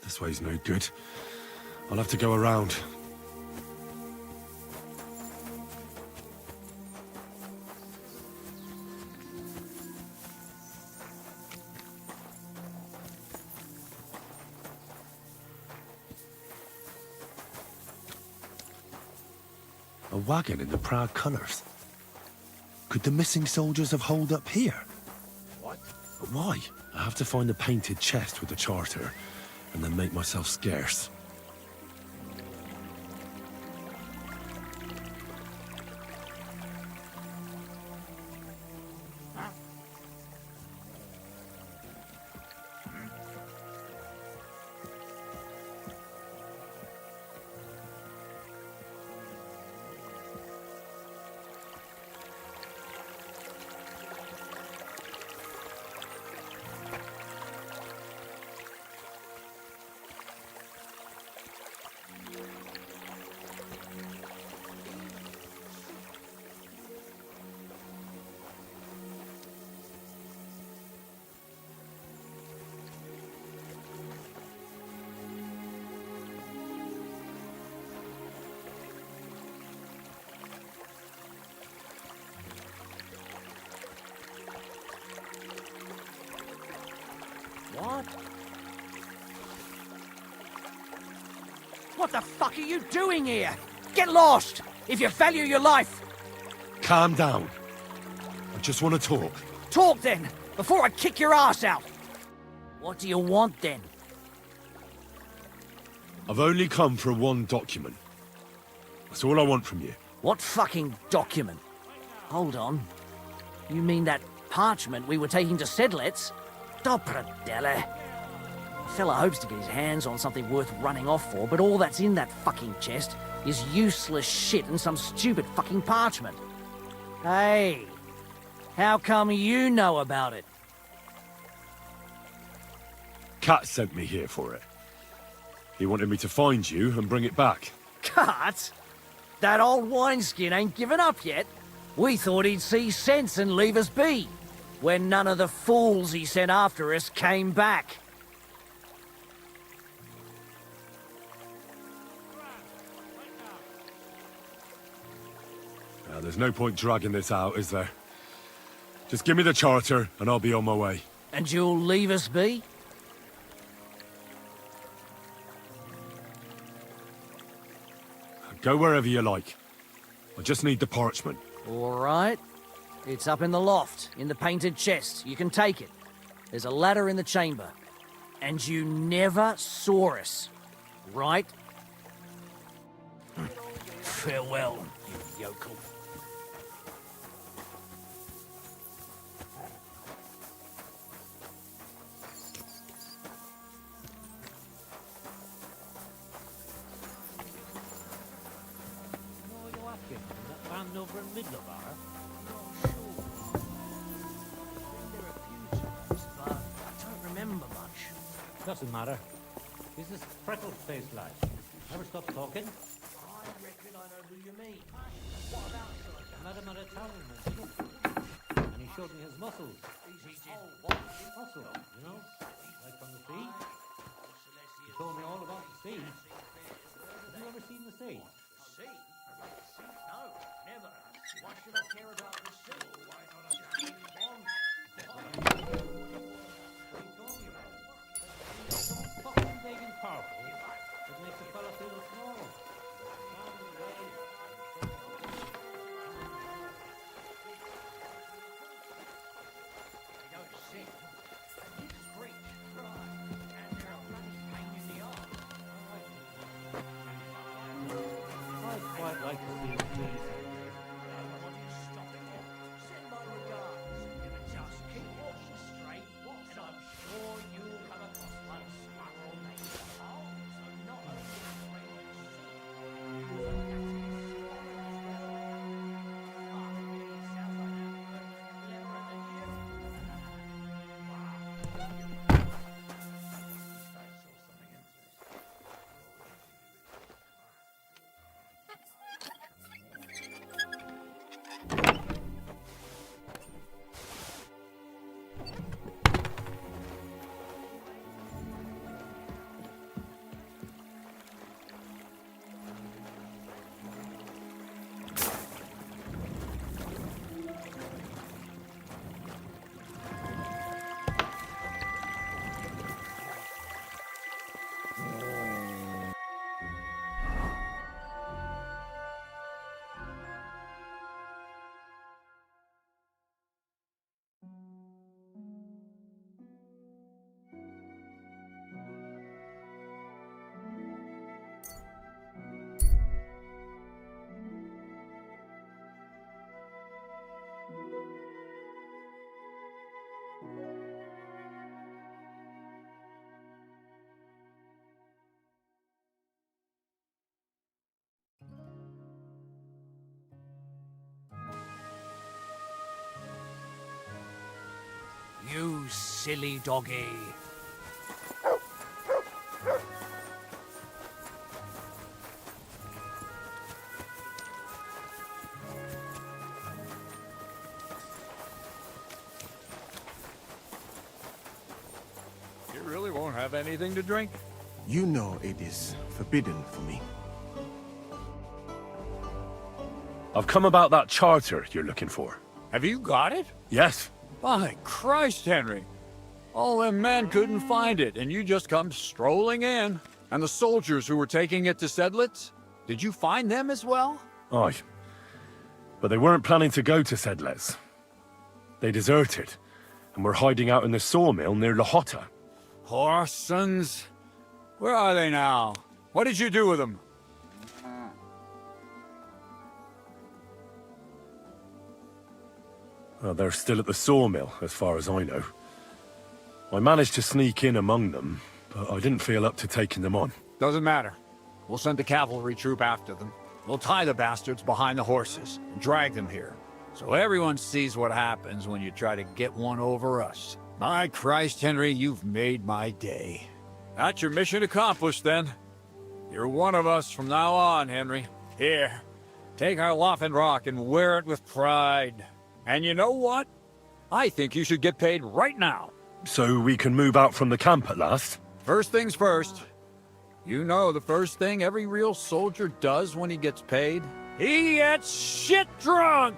S2: This way's no good. I'll have to go around. A wagon in the proud colours. Could the missing soldiers have holed up here?
S19: What?
S2: But why? I have to find the painted chest with the charter, and then make myself scarce.
S21: What? What the fuck are you doing here? Get lost, if you value your life.
S2: Calm down. I just want to talk.
S21: Talk then, before I kick your ass out. What do you want then?
S2: I've only come for one document. That's all I want from you.
S21: What fucking document? Hold on. You mean that parchment we were taking to Sedlets? Dobrodele. A fella hopes to get his hands on something worth running off for, but all that's in that fucking chest is useless shit and some stupid fucking parchment. Hey, how come you know about it?
S2: Cat sent me here for it. He wanted me to find you and bring it back.
S21: Cut? That old wineskin ain't given up yet. We thought he'd see sense and leave us be, when none of the fools he sent after us came back.
S2: Now, there's no point dragging this out, is there? Just give me the charter and I'll be on my way.
S21: And you'll leave us be?
S2: Go wherever you like. I just need the parchment.
S21: All right. It's up in the loft, in the painted chest. You can take it. There's a ladder in the chamber. And you never saw us, right? Farewell, you yokel.
S22: Over in Midlobar?
S21: But I don't remember much.
S22: Doesn't matter. Is this freckle-faced lad? Never stop talking?
S21: I reckon I know who you mean. What about
S22: I met him at a tavern and he showed me his muscles. Muscle, you know? Like from the sea. He told me all about the sea. Have you ever seen the sea?
S21: The sea? No, never. Why should I care about the sea? Why not a James Bond?
S22: What are you talking about? It's so fucking big and powerful, it makes a fella feel small.
S21: They don't sing. They screech. And they're a bloody pain in the arse.
S22: I'd quite like to see the sea.
S18: You silly doggy. You really won't have anything to drink?
S19: You know it is forbidden for me.
S2: I've come about that charter you're looking for.
S18: Have you got it?
S2: Yes.
S18: By Christ, Henry. All them men couldn't find it, and you just come strolling in. And the soldiers who were taking it to Sedlitz? Did you find them as well?
S2: Aye. But they weren't planning to go to Sedlitz. They deserted, and were hiding out in the sawmill near Lahota.
S18: Horsons? Where are they now? What did you do with them?
S2: Well, they're still at the sawmill, as far as I know. I managed to sneak in among them, but I didn't feel up to taking them on.
S18: Doesn't matter. We'll send a cavalry troop after them. We'll tie the bastards behind the horses and drag them here, so everyone sees what happens when you try to get one over us. My Christ, Henry, you've made my day. That's your mission accomplished, then. You're one of us from now on, Henry. Here, take our Loffen Rock and wear it with pride. And you know what? I think you should get paid right now.
S2: So we can move out from the camp at last?
S18: First things first. You know the first thing every real soldier does when he gets paid? He gets shit drunk!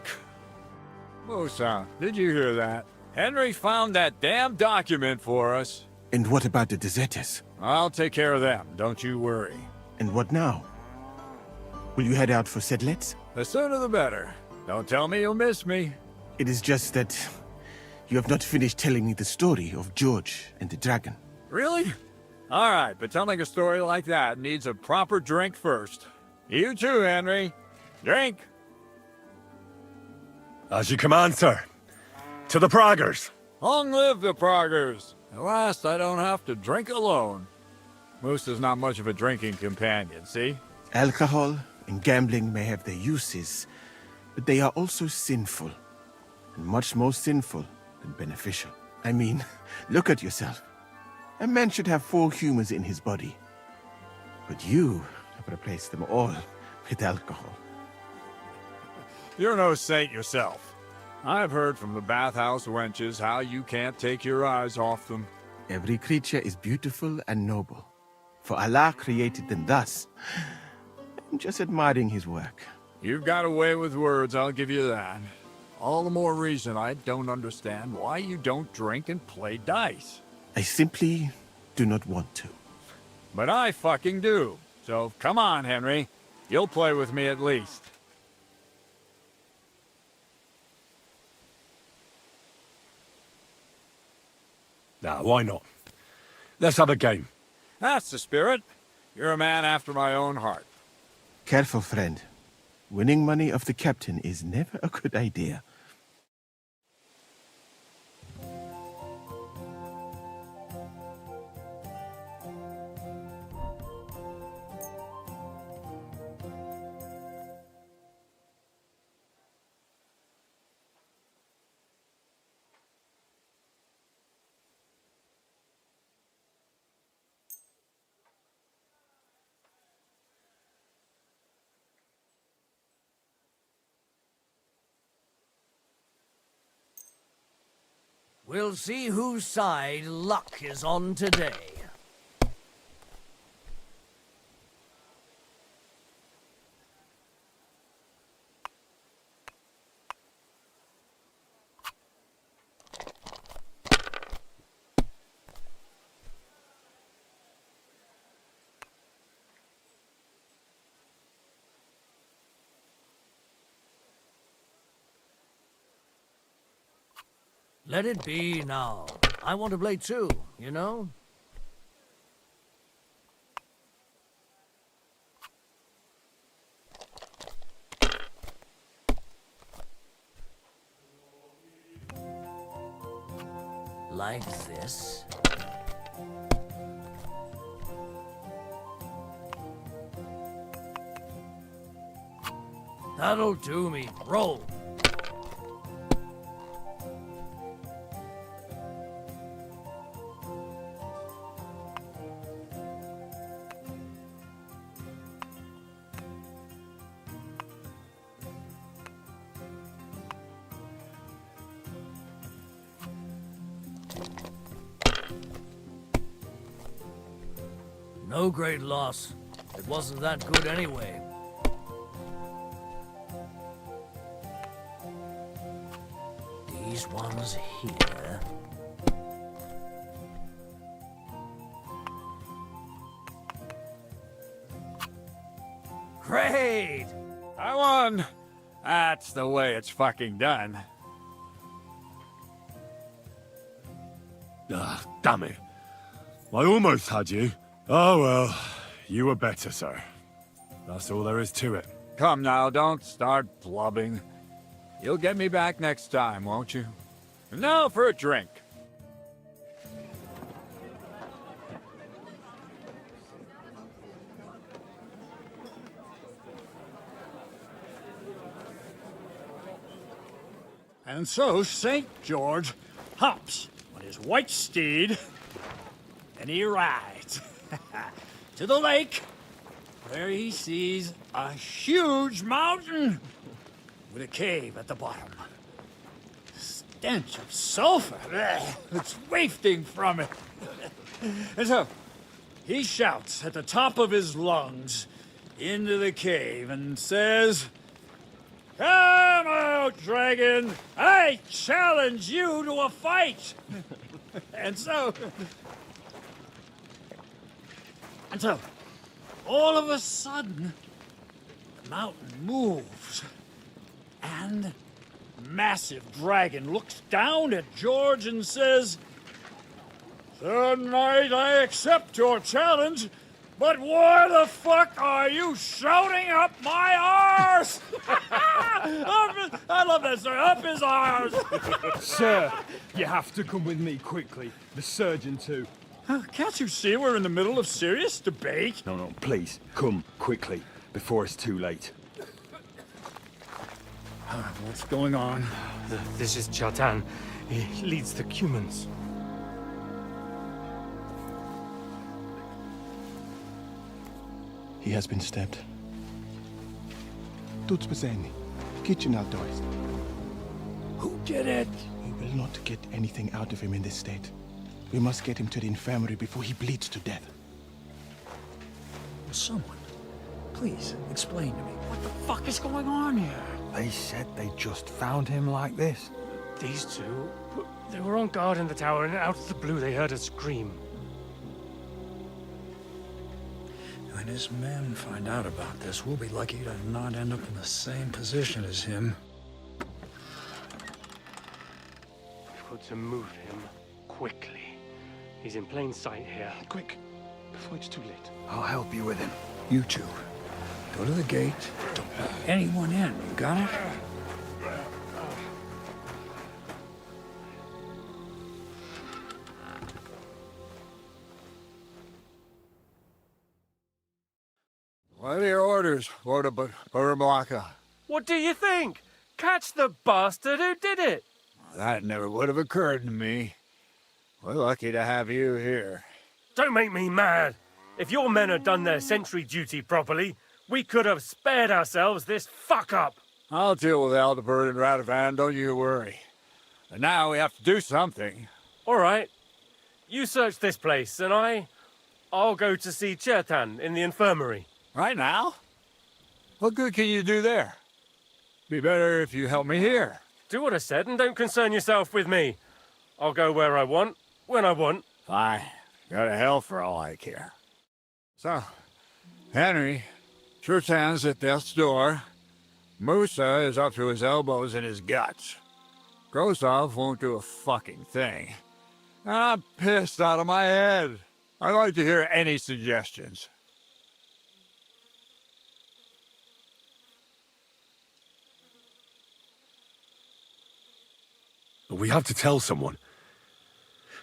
S18: Musa, did you hear that? Henry found that damn document for us.
S19: And what about the deserters?
S18: I'll take care of them, don't you worry.
S19: And what now? Will you head out for Sedlitz?
S18: The sooner the better. Don't tell me you'll miss me.
S19: It is just that you have not finished telling me the story of George and the dragon.
S18: Really? All right, but telling a story like that needs a proper drink first. You too, Henry. Drink.
S2: As you command, sir. To the Praggers.
S18: Long live the Praggers. At last, I don't have to drink alone. Moose is not much of a drinking companion, see?
S19: Alcohol and gambling may have their uses, but they are also sinful. And much more sinful than beneficial. I mean, look at yourself. A man should have 4 humors in his body. But you have replaced them all with alcohol.
S18: You're no saint yourself. I've heard from the bathhouse wenches how you can't take your eyes off them.
S19: Every creature is beautiful and noble. For Allah created them thus. I'm just admiring his work.
S18: You've got a way with words, I'll give you that. All the more reason I don't understand why you don't drink and play dice.
S19: I simply do not want to.
S18: But I fucking do. So come on, Henry. You'll play with me at least.
S2: Nah, why not? Let's have a game.
S18: That's the spirit. You're a man after my own heart.
S19: Careful, friend. Winning money off the captain is never a good idea.
S21: We'll see whose side luck is on today. Let it be now. I want to play too, you know? Like this. That'll do me. Roll. No great loss. It wasn't that good anyway. These ones here...
S18: Great! I won! That's the way it's fucking done.
S2: Ah, damn it. I almost had you. Oh well, you were better, sir. That's all there is to it.
S18: Come now, don't start blubbing. You'll get me back next time, won't you? And now for a drink.
S1: And so St. George hops on his white steed, and he rides to the lake, where he sees a huge mountain with a cave at the bottom. Stench of sulfur, it's wafting from it. And so he shouts at the top of his lungs into the cave and says, "Come out, dragon! I challenge you to a fight!" And so, all of a sudden, the mountain moves, and the massive dragon looks down at George and says, "Sir Knight, I accept your challenge, but why the fuck are you shouting up my arse?" I love that, sir. Up his arse.
S4: Sir, you have to come with me quickly. The surgeon too.
S1: Can't you see we're in the middle of serious debate?
S4: No, please, come quickly, before it's too late.
S1: What's going on?
S13: This is Chatan. He leads the Cumans.
S19: He has been stabbed. Tuts beseni. Kitchen outdoors.
S1: Who did it?
S19: We will not get anything out of him in this state. We must get him to the infirmary before he bleeds to death.
S1: Someone, please explain to me. What the fuck is going on here?
S18: They said they just found him like this.
S13: These two, they were on guard in the tower, and out of the blue they heard a scream.
S23: When his men find out about this, we'll be lucky to not end up in the same position as him.
S13: We've got to move him quickly. He's in plain sight here.
S19: Quick, before it's too late.
S23: I'll help you with him. You two, go to the gate. Don't let anyone in. You got it?
S18: What are your orders, Lord of Bohemia?
S13: What do you think? Catch the bastard who did it!
S18: That never would have occurred to me. We're lucky to have you here.
S13: Don't make me mad. If your men had done their sentry duty properly, we could have spared ourselves this fuck-up.
S18: I'll deal with Aldebert and Radovan, don't you worry. And now we have to do something.
S13: All right. You search this place, and I'll go to see Chertan in the infirmary.
S18: Right now? What good can you do there? Be better if you help me here.
S13: Do what I said and don't concern yourself with me. I'll go where I want, when I want.
S18: Fine. Go to hell for all I care. So, Henry, Chertan's at death's door. Musa is up to his elbows in his guts. Grosov won't do a fucking thing. And I'm pissed out of my head. I'd like to hear any suggestions.
S2: We have to tell someone.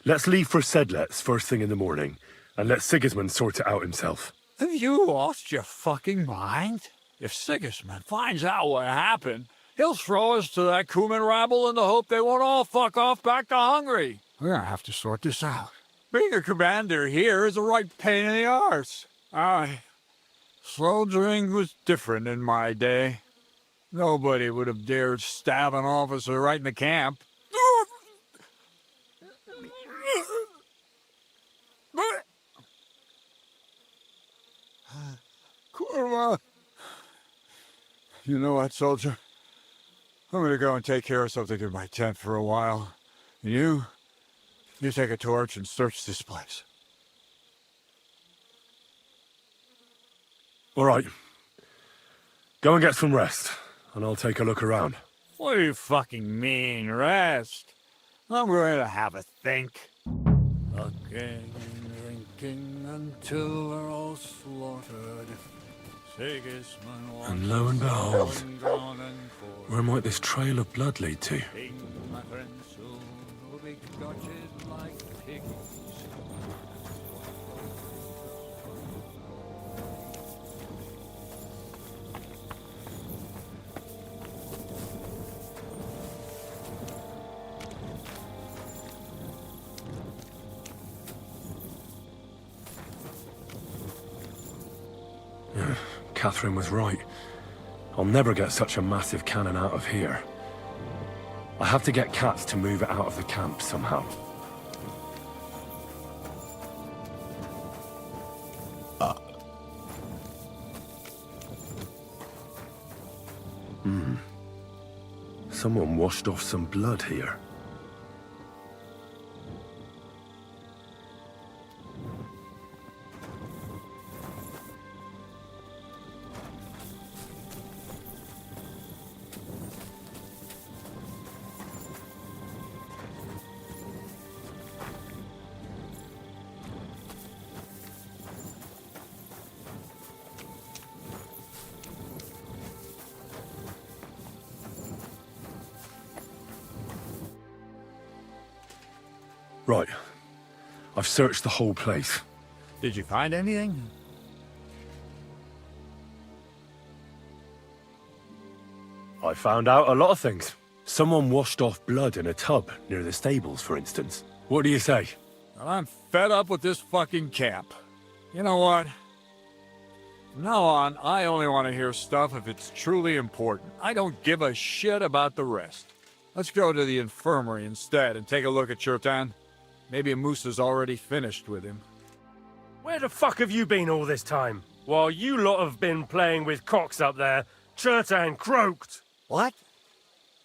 S2: Let's leave for Sedlets first thing in the morning, and let Sigismund sort it out himself.
S18: Have you lost your fucking mind? If Sigismund finds out what happened, he'll throw us to that Cuman rabble in the hope they won't all fuck off back to Hungary. We're gonna have to sort this out. Being a commander here is a right pain in the arse. Soldiering was different in my day. Nobody would have dared stab an officer right in the camp. You know what, soldier? I'm gonna go and take care of something in my tent for a while. And you take a torch and search this place.
S2: All right. Go and get some rest, and I'll take a look around.
S18: What do you fucking mean, rest? I'm going to have a think. Fucking drinking until we're all slaughtered. Sigismund
S2: And lo and behold, where might this trail of blood lead to?
S18: my friends soon will be gutted like pigs.
S2: Catherine was right. I'll never get such a massive cannon out of here. I have to get Cats to move it out of the camp somehow. Someone washed off some blood here. Right. I've searched the whole place.
S18: Did you find anything?
S2: I found out a lot of things. Someone washed off blood in a tub near the stables, for instance. What do you say?
S18: Well, I'm fed up with this fucking camp. You know what? From now on, I only want to hear stuff if it's truly important. I don't give a shit about the rest. Let's go to the infirmary instead and take a look at Chertan. Maybe Musa's already finished with him.
S13: Where the fuck have you been all this time? While you lot have been playing with cocks up there, Chertan croaked.
S18: What?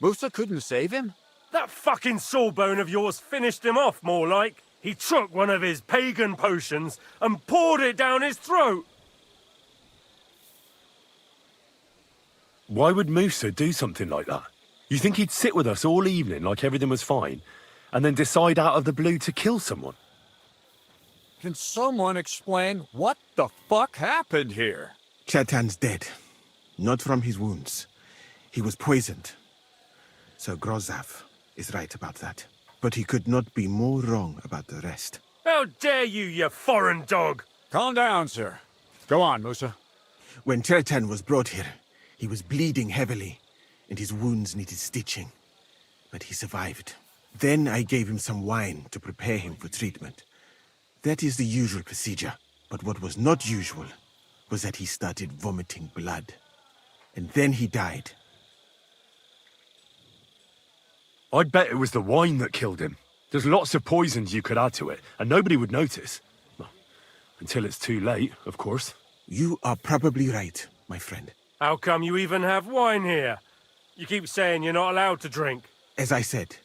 S18: Musa couldn't save him?
S13: That fucking sawbone of yours finished him off, more like. He took one of his pagan potions and poured it down his throat.
S2: Why would Musa do something like that? You think he'd sit with us all evening like everything was fine, and then decide out of the blue to kill someone?
S18: Can someone explain what the fuck happened here?
S19: Chertan's dead. Not from his wounds. He was poisoned. Sir Grozav is right about that. But he could not be more wrong about the rest.
S13: How dare you, you foreign dog!
S18: Calm down, sir. Go on, Musa.
S19: When Chertan was brought here, he was bleeding heavily, and his wounds needed stitching. But he survived. Then I gave him some wine to prepare him for treatment. That is the usual procedure. But what was not usual was that he started vomiting blood. And then he died.
S2: I'd bet it was the wine that killed him. There's lots of poisons you could add to it, and nobody would notice. Well, until it's too late, of course.
S19: You are probably right, my friend.
S13: How come you even have wine here? You keep saying you're not allowed to drink.
S19: As I said,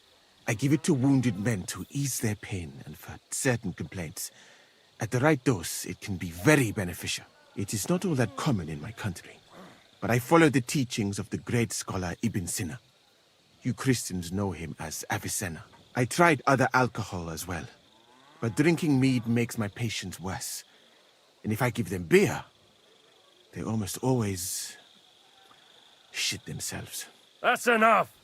S19: I give it to wounded men to ease their pain and for certain complaints. At the right dose, it can be very beneficial. It is not all that common in my country, but I follow the teachings of the great scholar Ibn Sina. You Christians know him as Avicenna. I tried other alcohol as well, but drinking mead makes my patients worse. And if I give them beer, they almost always shit themselves.
S13: That's enough!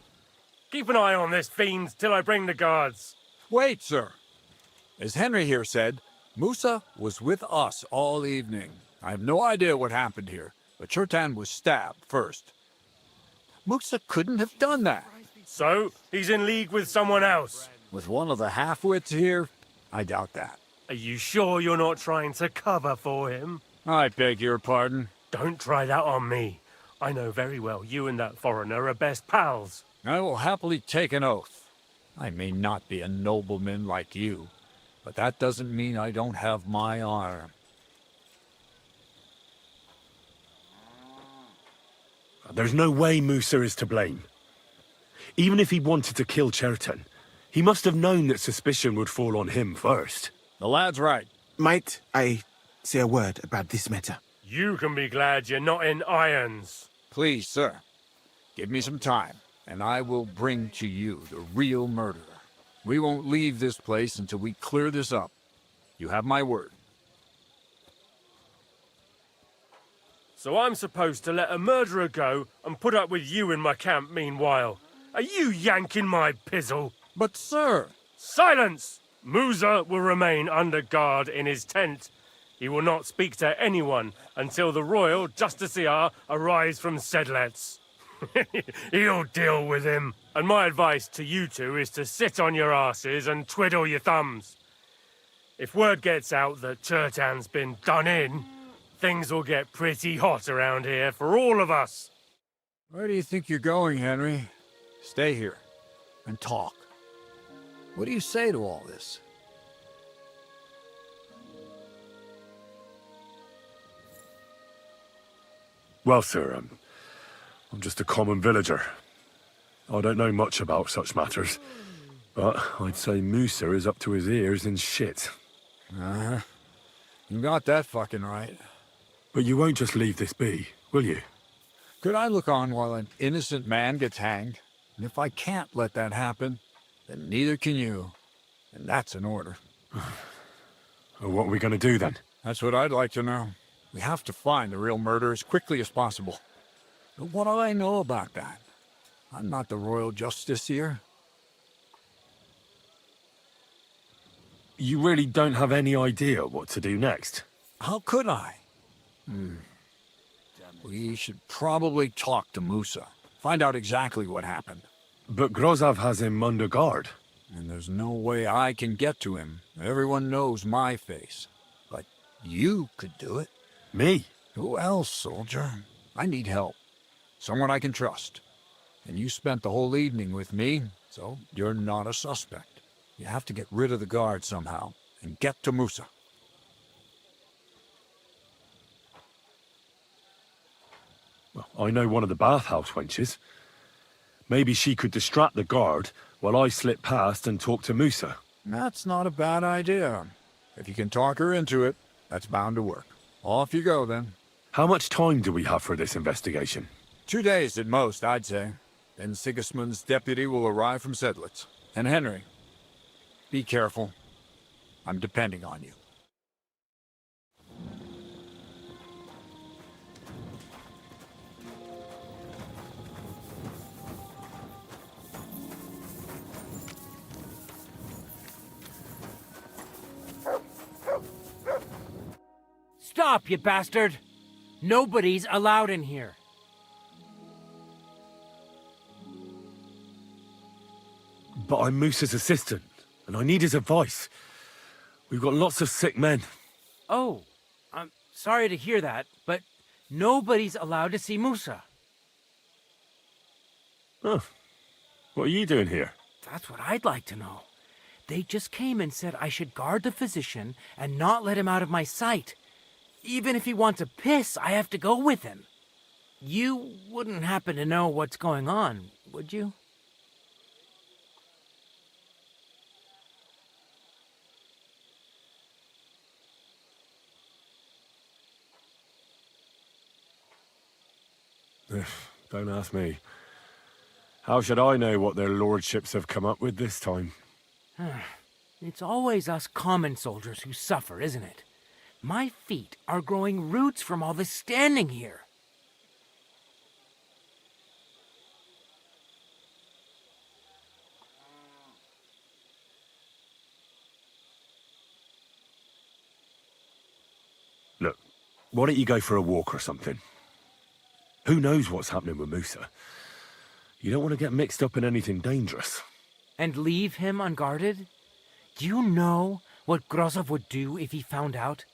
S13: Keep an eye on this fiend till I bring the guards.
S18: Wait, sir. As Henry here said, Musa was with us all evening. I have no idea what happened here, but Chertan was stabbed first. Musa couldn't have done that.
S13: So, he's in league with someone else?
S18: With one of the half-wits here, I doubt that.
S13: Are you sure you're not trying to cover for him?
S18: I beg your pardon.
S13: Don't try that on me. I know very well you and that foreigner are best pals.
S18: I will happily take an oath. I may not be a nobleman like you, but that doesn't mean I don't have my honor.
S2: There's no way Musa is to blame. Even if he wanted to kill Cherton, he must have known that suspicion would fall on him first.
S18: The lad's right.
S19: Might I say a word about this matter?
S13: You can be glad you're not in irons.
S18: Please, sir. Give me some time, and I will bring to you the real murderer. We won't leave this place until we clear this up. You have my word.
S13: So I'm supposed to let a murderer go and put up with you in my camp meanwhile. Are you yanking my pizzle?
S18: But, sir...
S13: Silence! Musa will remain under guard in his tent. He will not speak to anyone until the royal justiciar arrives from Sedlets. He'll deal with him. And my advice to you two is to sit on your asses and twiddle your thumbs. If word gets out that Chertan's been done in, things will get pretty hot around here for all of us.
S18: Where do you think you're going, Henry? Stay here and talk. What do you say to all this?
S2: Well, sir, I'm just a common villager. I don't know much about such matters, but I'd say Musa is up to his ears in shit.
S18: Uh-huh. You got that fucking right.
S2: But you won't just leave this be, will you?
S18: Could I look on while an innocent man gets hanged? And if I can't let that happen, then neither can you. And that's an order.
S2: Well, what are we going to do then?
S18: That's what I'd like to know. We have to find the real murderer as quickly as possible. But what do I know about that? I'm not the royal justiciar.
S2: You really don't have any idea what to do next?
S18: How could I? We should probably talk to Musa. Find out exactly what happened.
S2: But Grozov has him under guard.
S18: And there's no way I can get to him. Everyone knows my face. But you could do it.
S2: Me?
S18: Who else, soldier? I need help. Someone I can trust. And you spent the whole evening with me, so you're not a suspect. You have to get rid of the guard somehow, and get to Musa.
S2: Well, I know one of the bathhouse wenches. Maybe she could distract the guard while I slip past and talk to Musa.
S18: That's not a bad idea. If you can talk her into it, that's bound to work. Off you go, then.
S2: How much time do we have for this investigation?
S18: 2 days at most, I'd say. Then Sigismund's deputy will arrive from Sedlitz. And Henry, be careful. I'm depending on you.
S3: Stop, you bastard! Nobody's allowed in here.
S2: But I'm Musa's assistant, and I need his advice. We've got lots of sick men.
S3: Oh, I'm sorry to hear that, but nobody's allowed to see Musa.
S2: Oh, what are you doing here?
S3: That's what I'd like to know. They just came and said I should guard the physician and not let him out of my sight. Even if he wants to piss, I have to go with him. You wouldn't happen to know what's going on, would you?
S2: Don't ask me. How should I know what their lordships have come up with this time?
S3: It's always us common soldiers who suffer, isn't it? My feet are growing roots from all this standing here.
S2: Look, why don't you go for a walk or something? Who knows what's happening with Musa? You don't want to get mixed up in anything dangerous.
S3: And leave him unguarded? Do you know what Grozov would do if he found out?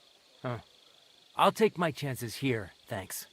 S3: I'll take my chances here, thanks.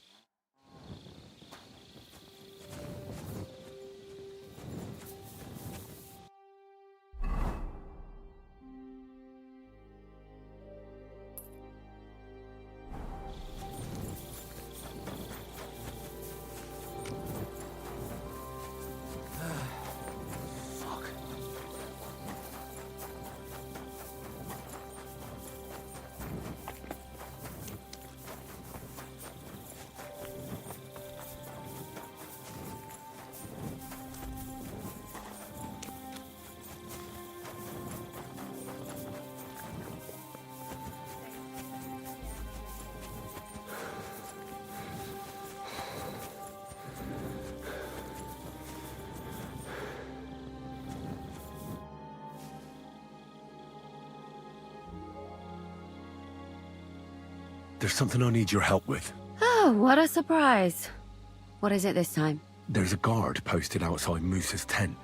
S2: There's something I need your help with.
S15: Oh, what a surprise. What is it this time?
S2: There's a guard posted outside Moose's tent.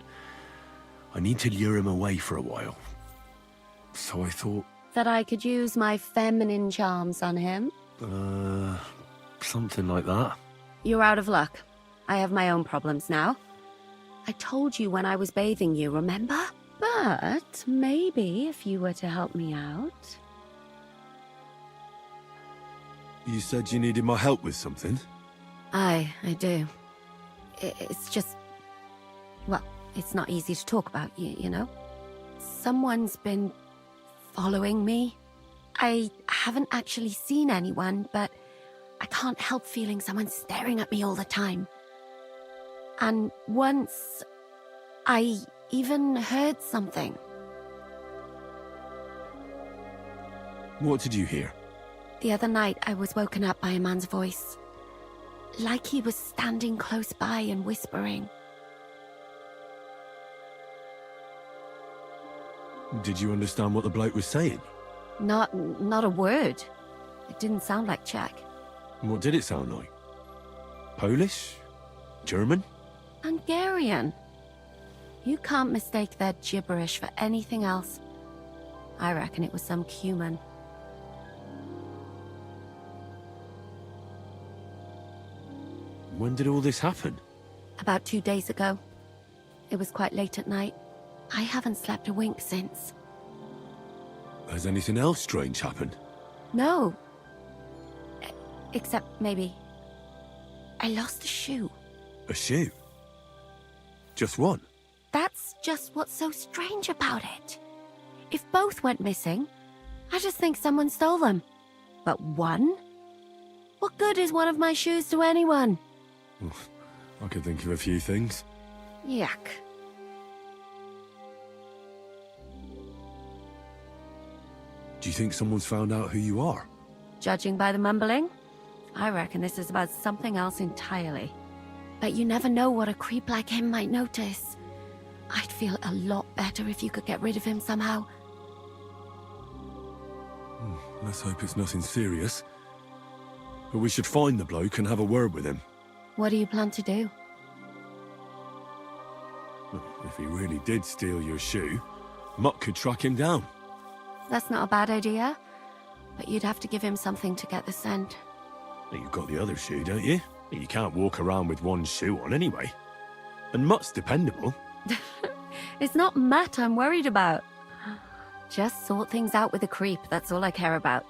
S2: I need to lure him away for a while. So I thought...
S15: That I could use my feminine charms on him?
S2: Something like that.
S15: You're out of luck. I have my own problems now. I told you when I was bathing you, remember? But maybe if you were to help me out...
S2: You said you needed my help with something?
S15: I do. It's just... Well, it's not easy to talk about, you know? Someone's been following me. I haven't actually seen anyone, but I can't help feeling someone staring at me all the time. And once, I even heard something.
S2: What did you hear?
S15: The other night, I was woken up by a man's voice. Like he was standing close by and whispering.
S2: Did you understand what the bloke was saying?
S15: Not a word. It didn't sound like Czech.
S2: What did it sound like? Polish? German?
S15: Hungarian. You can't mistake their gibberish for anything else. I reckon it was some Cuman.
S2: When did all this happen?
S15: About 2 days ago. It was quite late at night. I haven't slept a wink since.
S2: Has anything else strange happened?
S15: No. Except maybe... I lost a shoe.
S2: A shoe? Just one?
S15: That's just what's so strange about it. If both went missing, I just think someone stole them. But one? What good is one of my shoes to anyone?
S2: I could think of a few things.
S15: Yuck.
S2: Do you think someone's found out who you are?
S15: Judging by the mumbling, I reckon this is about something else entirely. But you never know what a creep like him might notice. I'd feel a lot better if you could get rid of him somehow.
S2: Let's hope it's nothing serious. But we should find the bloke and have a word with him.
S15: What do you plan to do?
S2: If he really did steal your shoe, Mutt could track him down.
S15: That's not a bad idea, but you'd have to give him something to get the scent.
S2: You've got the other shoe, don't you? You can't walk around with one shoe on anyway. And Mutt's dependable.
S15: It's not Matt I'm worried about. Just sort things out with a creep, that's all I care about.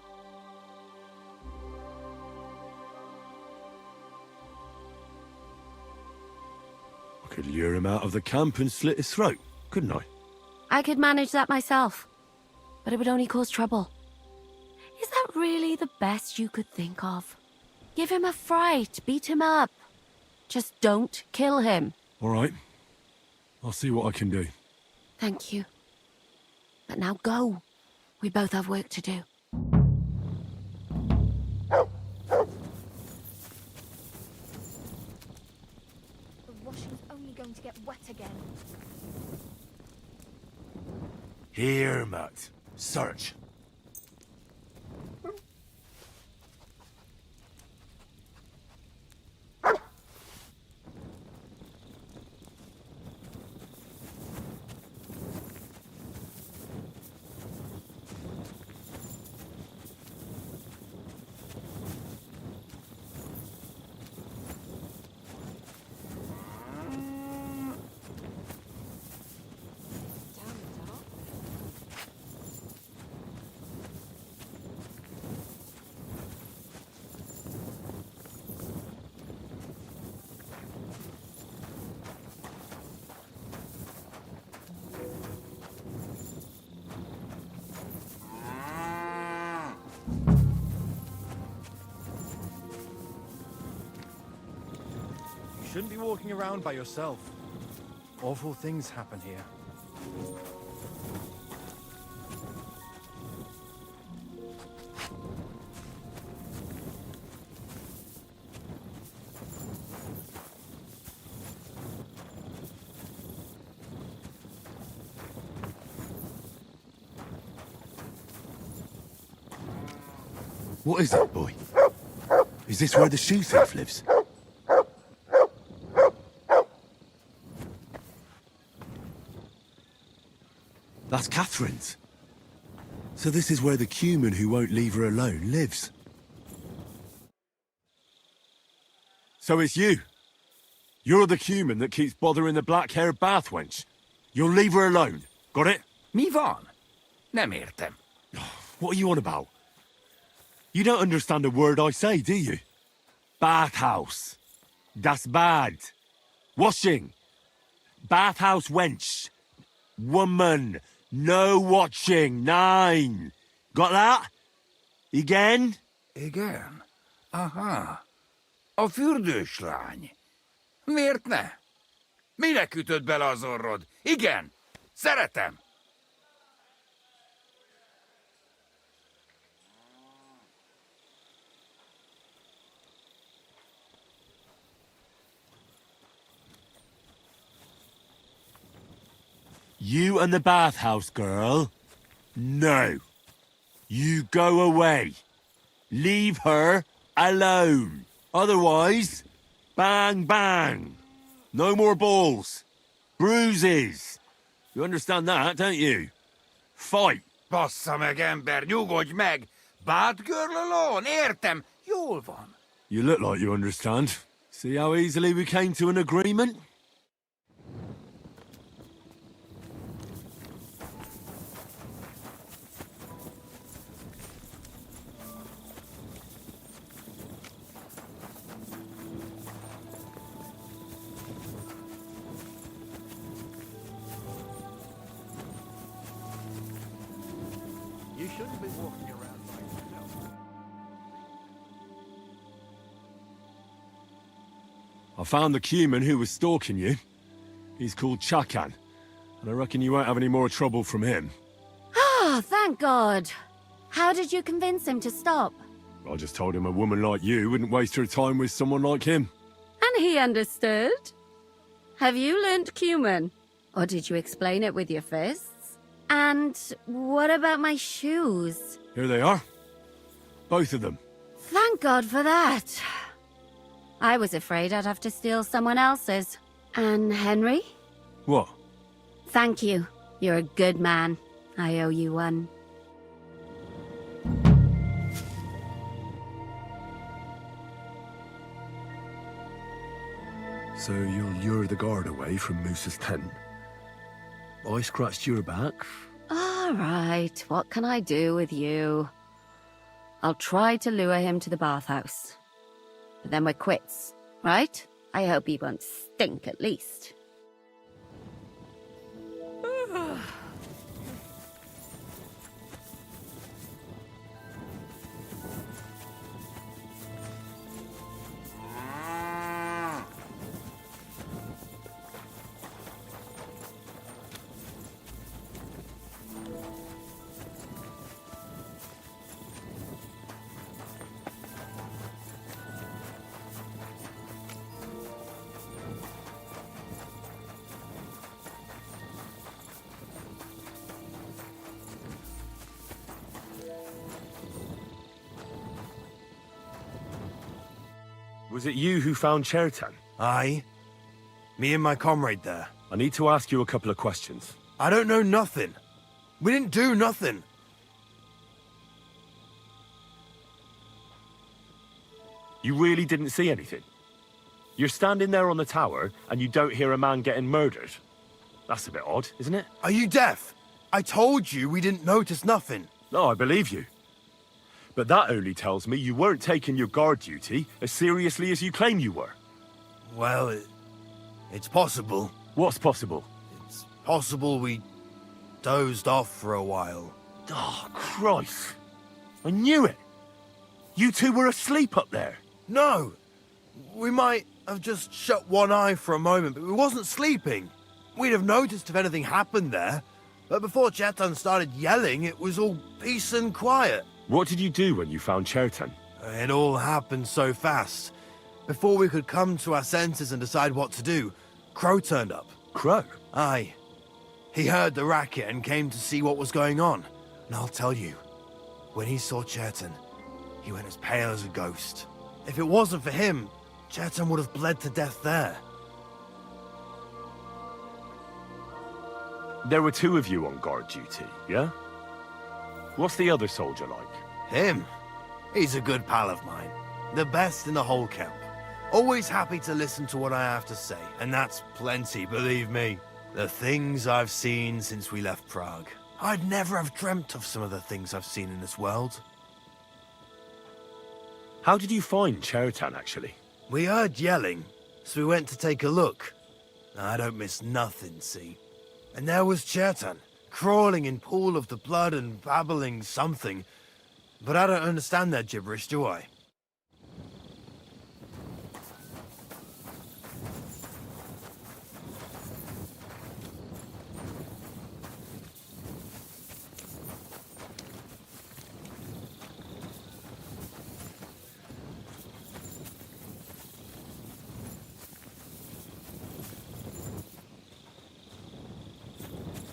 S2: I could lure him out of the camp and slit his throat, couldn't I?
S15: I could manage that myself, but it would only cause trouble. Is that really the best you could think of? Give him a fright, beat him up. Just don't kill him.
S2: All right. I'll see what I can do.
S15: Thank you. But now go. We both have work to do.
S6: The washing's only going to get wet again.
S2: Here, Mutt. Search.
S9: You shouldn't be walking around by yourself. Awful things happen here.
S10: What is it, boy? Is this where the shoe thief lives? That's Catherine's. So this is where the cumin who won't leave her alone lives. So it's you. You're the cumin that keeps bothering the black-haired bath wench. You'll leave her alone. Got it?
S7: Mi van? Nem értem.
S10: What are you on about? You don't understand a word I say, do you? Bathhouse. Das bad. Washing. Bathhouse wench. Woman. No watching. 9. Got that? Igen?
S7: Igen? Aha. A fürdős lány. Miért ne? Minek ütött bele az orrod? Igen, szeretem.
S10: You and the bathhouse girl? No. You go away. Leave her alone. Otherwise, bang, bang. No more balls. Bruises. You understand that, don't you? Fight.
S7: Bassza meg, ember, nyugodj meg! Bad girl alone, értem, jól van.
S10: You look like you understand. See how easily we came to an agreement?
S7: You shouldn't be walking around like yourself.
S10: I found the cumin who was stalking you. He's called Chakan, and I reckon you won't have any more trouble from him.
S15: Ah, thank God. How did you convince him to stop?
S10: I just told him a woman like you wouldn't waste her time with someone like him.
S15: And he understood? Have you learnt cumin? Or did you explain it with your fists? And what about my shoes?
S10: Here they are. Both of them.
S15: Thank God for that. I was afraid I'd have to steal someone else's. And Henry?
S10: What?
S15: Thank you. You're a good man. I owe you one.
S10: So you'll lure the guard away from Moose's tent? I scratched your back.
S15: All right, what can I do with you? I'll try to lure him to the bathhouse. But then we're quits, right? I hope he won't stink at least.
S2: Was it you who found Chertan?
S11: Aye. Me and my comrade there.
S2: I need to ask you a couple of questions.
S11: I don't know nothing. We didn't do nothing.
S2: You really didn't see anything? You're standing there on the tower, and you don't hear a man getting murdered? That's a bit odd, isn't it?
S11: Are you deaf? I told you we didn't notice nothing.
S2: No, I believe you. But that only tells me you weren't taking your guard duty as seriously as you claim you were.
S11: Well, it's possible.
S2: What's possible?
S11: It's possible we dozed off for a while.
S2: Oh, Christ. I knew it. You two were asleep up there.
S11: No. We might have just shut one eye for a moment, but we wasn't sleeping. We'd have noticed if anything happened there. But before Chetan started yelling, it was all peace and quiet.
S2: What did you do when you found Chertan?
S11: It all happened so fast. Before we could come to our senses and decide what to do, Crow turned up.
S2: Crow?
S11: Aye. He heard the racket and came to see what was going on. And I'll tell you, when he saw Chertan, He went as pale as a ghost. If it wasn't for him, Chetan would have bled to death there.
S2: There were two of you on guard duty, yeah? What's the other soldier like?
S11: Him? He's a good pal of mine. The best in the whole camp. Always happy to listen to what I have to say, and that's plenty, believe me. The things I've seen since we left Prague. I'd never have dreamt of some of the things I've seen in this world.
S2: How did you find Chetan, actually?
S11: We heard yelling, so we went to take a look. I don't miss nothing, see? And there was Chetan, crawling in pool of the blood and babbling something. But I don't understand that gibberish, do I?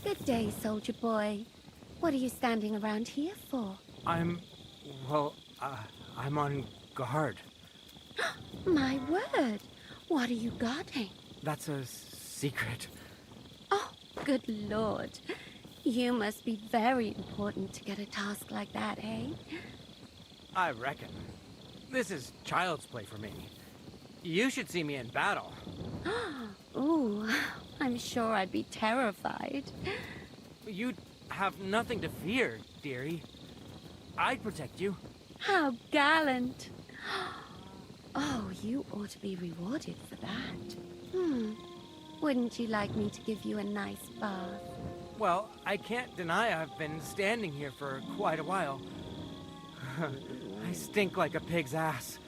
S15: Good day, soldier boy. What are you standing around here for?
S3: I'm on guard.
S15: My word! What are you guarding?
S3: That's a secret.
S15: Oh, good lord. You must be very important to get a task like that, eh?
S3: I reckon. This is child's play for me. You should see me in battle.
S15: Ooh, I'm sure I'd be terrified.
S3: You'd have nothing to fear, dearie. I'd protect you.
S15: How gallant. Oh, you ought to be rewarded for that. Wouldn't you like me to give you a nice bath?
S3: Well, I can't deny I've been standing here for quite a while. I stink like a pig's ass.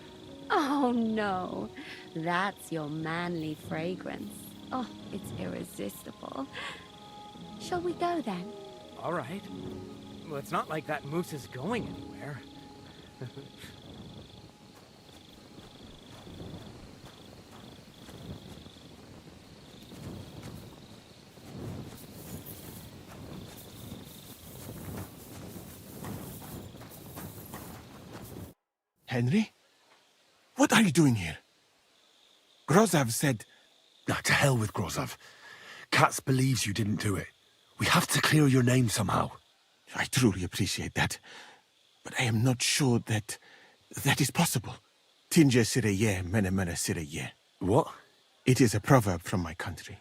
S15: Oh, no. That's your manly fragrance. Oh, it's irresistible. Shall we go then?
S3: All right. Well, it's not like that moose is going anywhere.
S19: Henry? What are you doing here? Grozov said...
S2: Nah, to hell with Grozov. Katz believes you didn't do it. We have to clear your name somehow.
S19: I truly appreciate that. But I am not sure that is possible. Tinja sireye, mene mene sireye.
S2: What?
S19: It is a proverb from my country.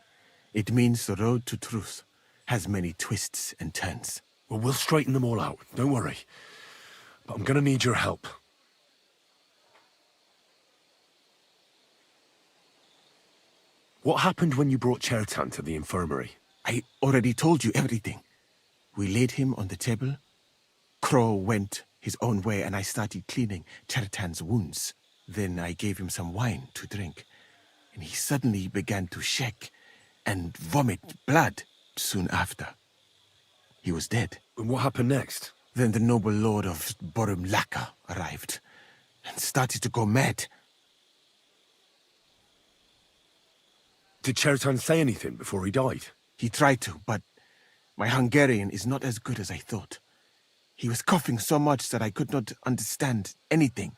S19: It means the road to truth has many twists and turns.
S2: Well, we'll straighten them all out. Don't worry. But I'm gonna need your help. What happened when you brought Chetan to the infirmary?
S19: I already told you everything. We laid him on the table. Crow went his own way and I started cleaning Chetan's wounds. Then I gave him some wine to drink. And he suddenly began to shake and vomit blood soon after. He was dead.
S2: And what happened next?
S19: Then the noble lord of Bohemia arrived and started to go mad.
S2: Did Chetan say anything before he died?
S19: He tried to, but my Hungarian is not as good as I thought. He was coughing so much that I could not understand anything.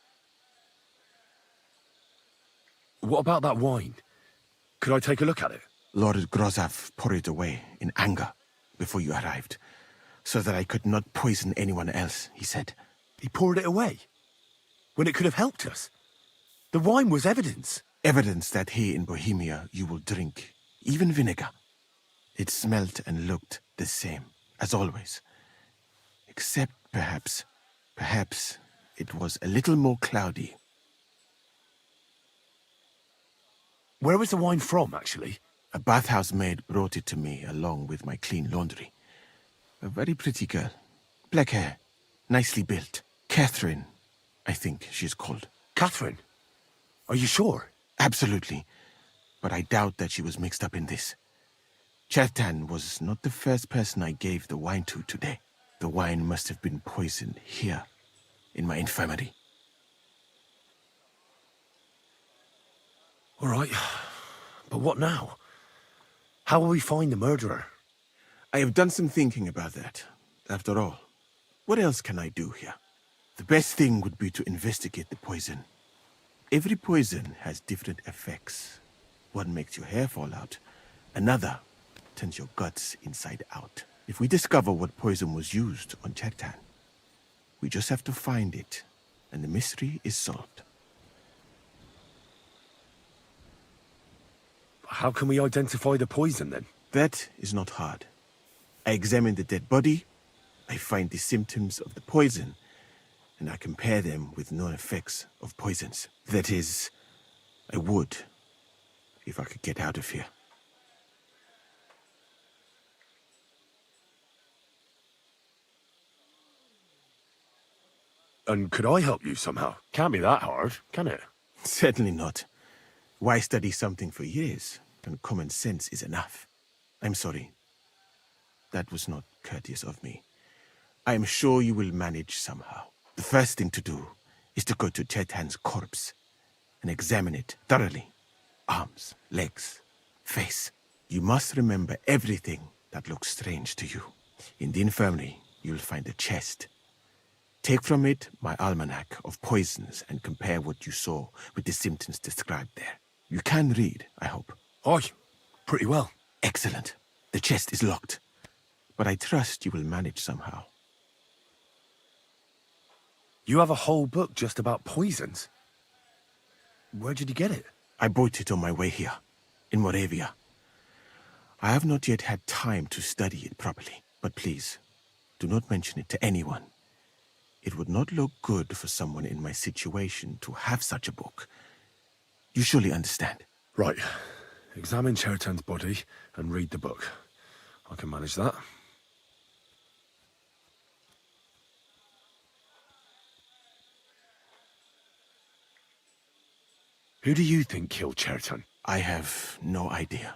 S2: What about that wine? Could I take a look at it?
S19: Lord Grozov poured it away in anger before you arrived, so that I could not poison anyone else, he said.
S2: He poured it away? When it could have helped us? The wine was evidence.
S19: Evidence that here in Bohemia you will drink, even vinegar. It smelt and looked the same, as always. Except perhaps it was a little more cloudy.
S2: Where was the wine from, actually?
S19: A bathhouse maid brought it to me along with my clean laundry. A very pretty girl. Black hair, nicely built. Catherine, I think she's called.
S2: Catherine? Are you sure?
S19: Absolutely. But I doubt that she was mixed up in this. Chetan was not the first person I gave the wine to today. The wine must have been poisoned here, in my infirmary.
S2: All right. But what now? How will we find the murderer?
S19: I have done some thinking about that. After all, what else can I do here? The best thing would be to investigate the poison. Every poison has different effects. One makes your hair fall out. Another turns your guts inside out. If we discover what poison was used on Chertan, we just have to find it, and the mystery is solved.
S2: How can we identify the poison, then?
S19: That is not hard. I examine the dead body, I find the symptoms of the poison, and I compare them with known effects of poisons. That is, I would, if I could get out of here.
S2: And could I help you somehow? Can't be that hard, can it?
S19: Certainly not. Why study something for years when common sense is enough? I'm sorry. That was not courteous of me. I am sure you will manage somehow. The first thing to do is to go to Chertan's corpse and examine it thoroughly. Arms, legs, face. You must remember everything that looks strange to you. In the infirmary, you'll find a chest. Take from it my almanac of poisons and compare what you saw with the symptoms described there. You can read, I hope.
S2: Aye, pretty well.
S19: Excellent. The chest is locked, but I trust you will manage somehow.
S2: You have a whole book just about poisons? Where did you get it?
S19: I bought it on my way here, in Moravia. I have not yet had time to study it properly, but please, do not mention it to anyone. It would not look good for someone in my situation to have such a book. You surely understand.
S2: Right. Examine Chertan's body and read the book. I can manage that. Who do you think killed Chertan?
S19: I have no idea.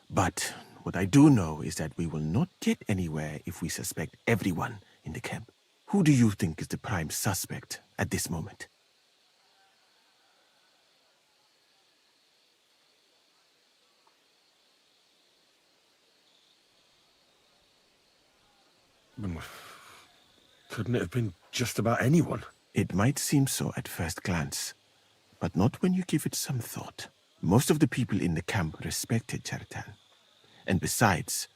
S19: But what I do know is that we will not get anywhere if we suspect everyone in the camp. Who do you think is the prime suspect at this moment?
S2: Couldn't it have been just about anyone?
S19: It might seem so at first glance, but not when you give it some thought. Most of the people in the camp respected Chertan. And besides,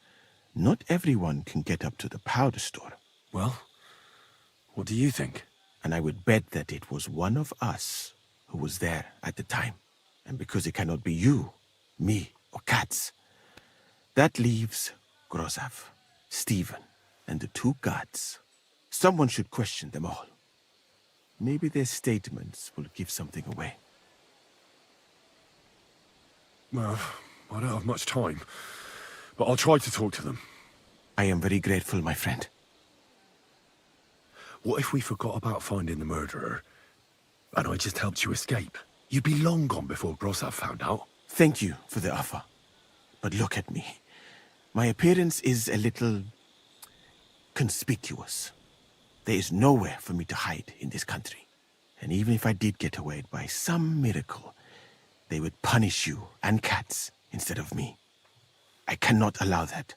S19: not everyone can get up to the powder store.
S2: Well, what do you think?
S19: And I would bet that it was one of us who was there at the time. And because it cannot be you, me, or Katz, that leaves Grozav, Stephen, and the two guards. Someone should question them all. Maybe their statements will give something away.
S2: Well, I don't have much time, but I'll try to talk to them.
S19: I am very grateful, my friend.
S2: What if we forgot about finding the murderer, and I just helped you escape? You'd be long gone before Grozav found out.
S19: Thank you for the offer. But look at me. My appearance is a little conspicuous. There is nowhere for me to hide in this country. And even if I did get away by some miracle, they would punish you and Katz instead of me. I cannot allow that.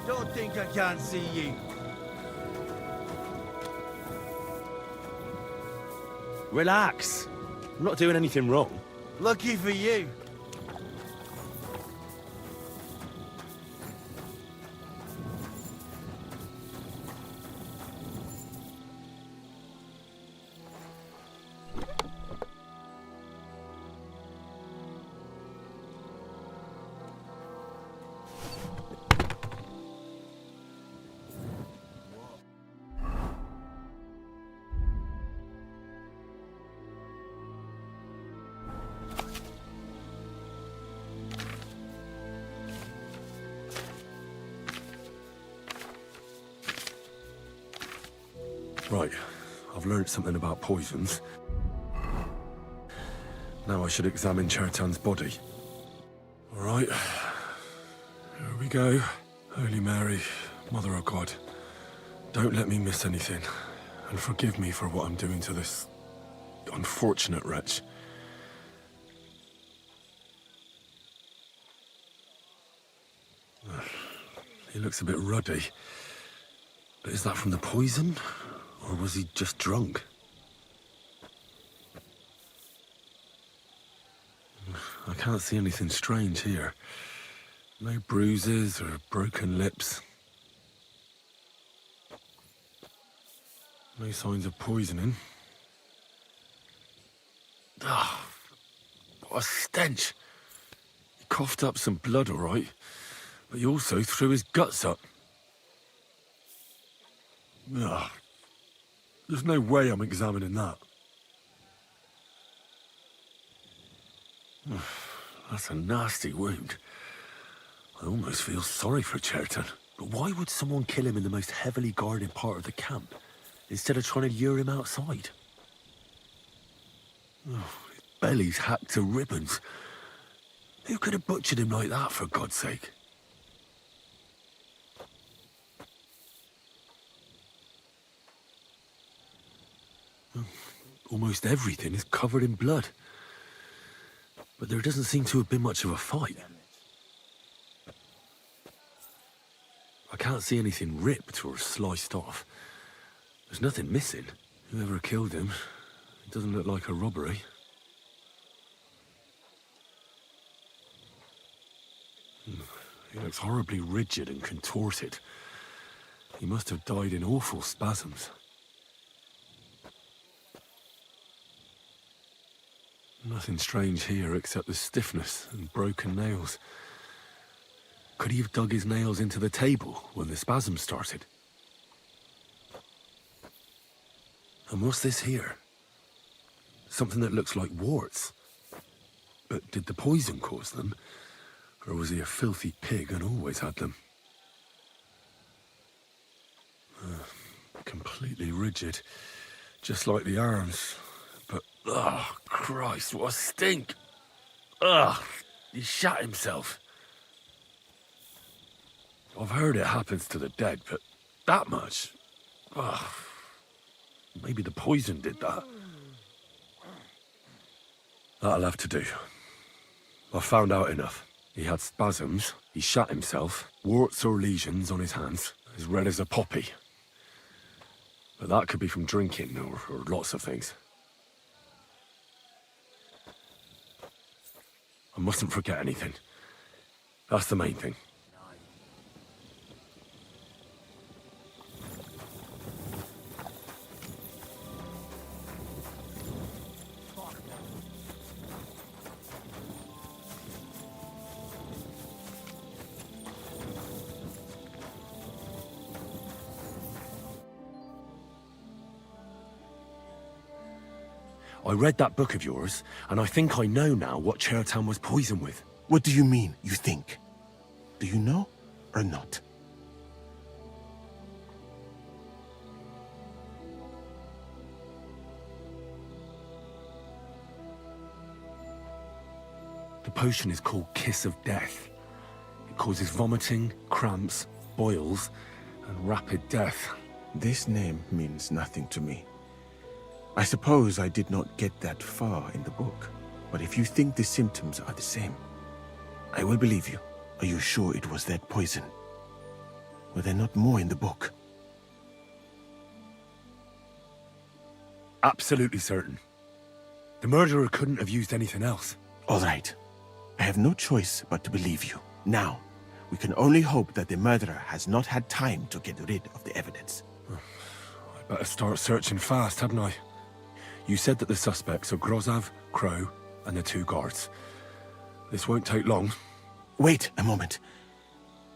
S11: Don't think I can't see you.
S2: Relax. I'm not doing anything wrong.
S11: Lucky for you.
S2: Right, I've learnt something about poisons. Now I should examine Chertan's body. All right, here we go. Holy Mary, Mother of God, don't let me miss anything, and forgive me for what I'm doing to this unfortunate wretch. He looks a bit ruddy. But is that from the poison? Or was he just drunk? I can't see anything strange here. No bruises or broken lips. No signs of poisoning. Ah, what a stench. He coughed up some blood, all right, but he also threw his guts up. Ugh. There's no way I'm examining that. That's a nasty wound. I almost feel sorry for Chertan. But why would someone kill him in the most heavily guarded part of the camp, instead of trying to lure him outside? Oh, his belly's hacked to ribbons. Who could have butchered him like that, for God's sake? Almost everything is covered in blood. But there doesn't seem to have been much of a fight. I can't see anything ripped or sliced off. There's nothing missing. Whoever killed him, it doesn't look like a robbery. He looks horribly rigid and contorted. He must have died in awful spasms. Nothing strange here except the stiffness and broken nails. Could he have dug his nails into the table when the spasms started? And what's this here? Something that looks like warts. But did the poison cause them? Or was he a filthy pig and always had them? Completely rigid. Just like the arms. But, oh, Christ, what a stink! Ugh, he shot himself. I've heard it happens to the dead, but that much? Ugh. Maybe the poison did that. That'll have to do. I've found out enough. He had spasms, he shot himself, warts or lesions on his hands, as red as a poppy. But that could be from drinking or lots of things. I mustn't forget anything. That's the main thing. I read that book of yours, and I think I know now what Chertan was poisoned with.
S19: What do you mean, you think? Do you know or not?
S2: The potion is called Kiss of Death. It causes vomiting, cramps, boils, and rapid death.
S19: This name means nothing to me. I suppose I did not get that far in the book, but if you think the symptoms are the same, I will believe you. Are you sure it was that poison? Were there not more in the book?
S2: Absolutely certain. The murderer couldn't have used anything else.
S19: All right. I have no choice but to believe you. Now, we can only hope that the murderer has not had time to get rid of the evidence.
S2: I better start searching fast, hadn't I? You said that the suspects are Grozav, Crow, and the 2 guards. This won't take long.
S19: Wait a moment.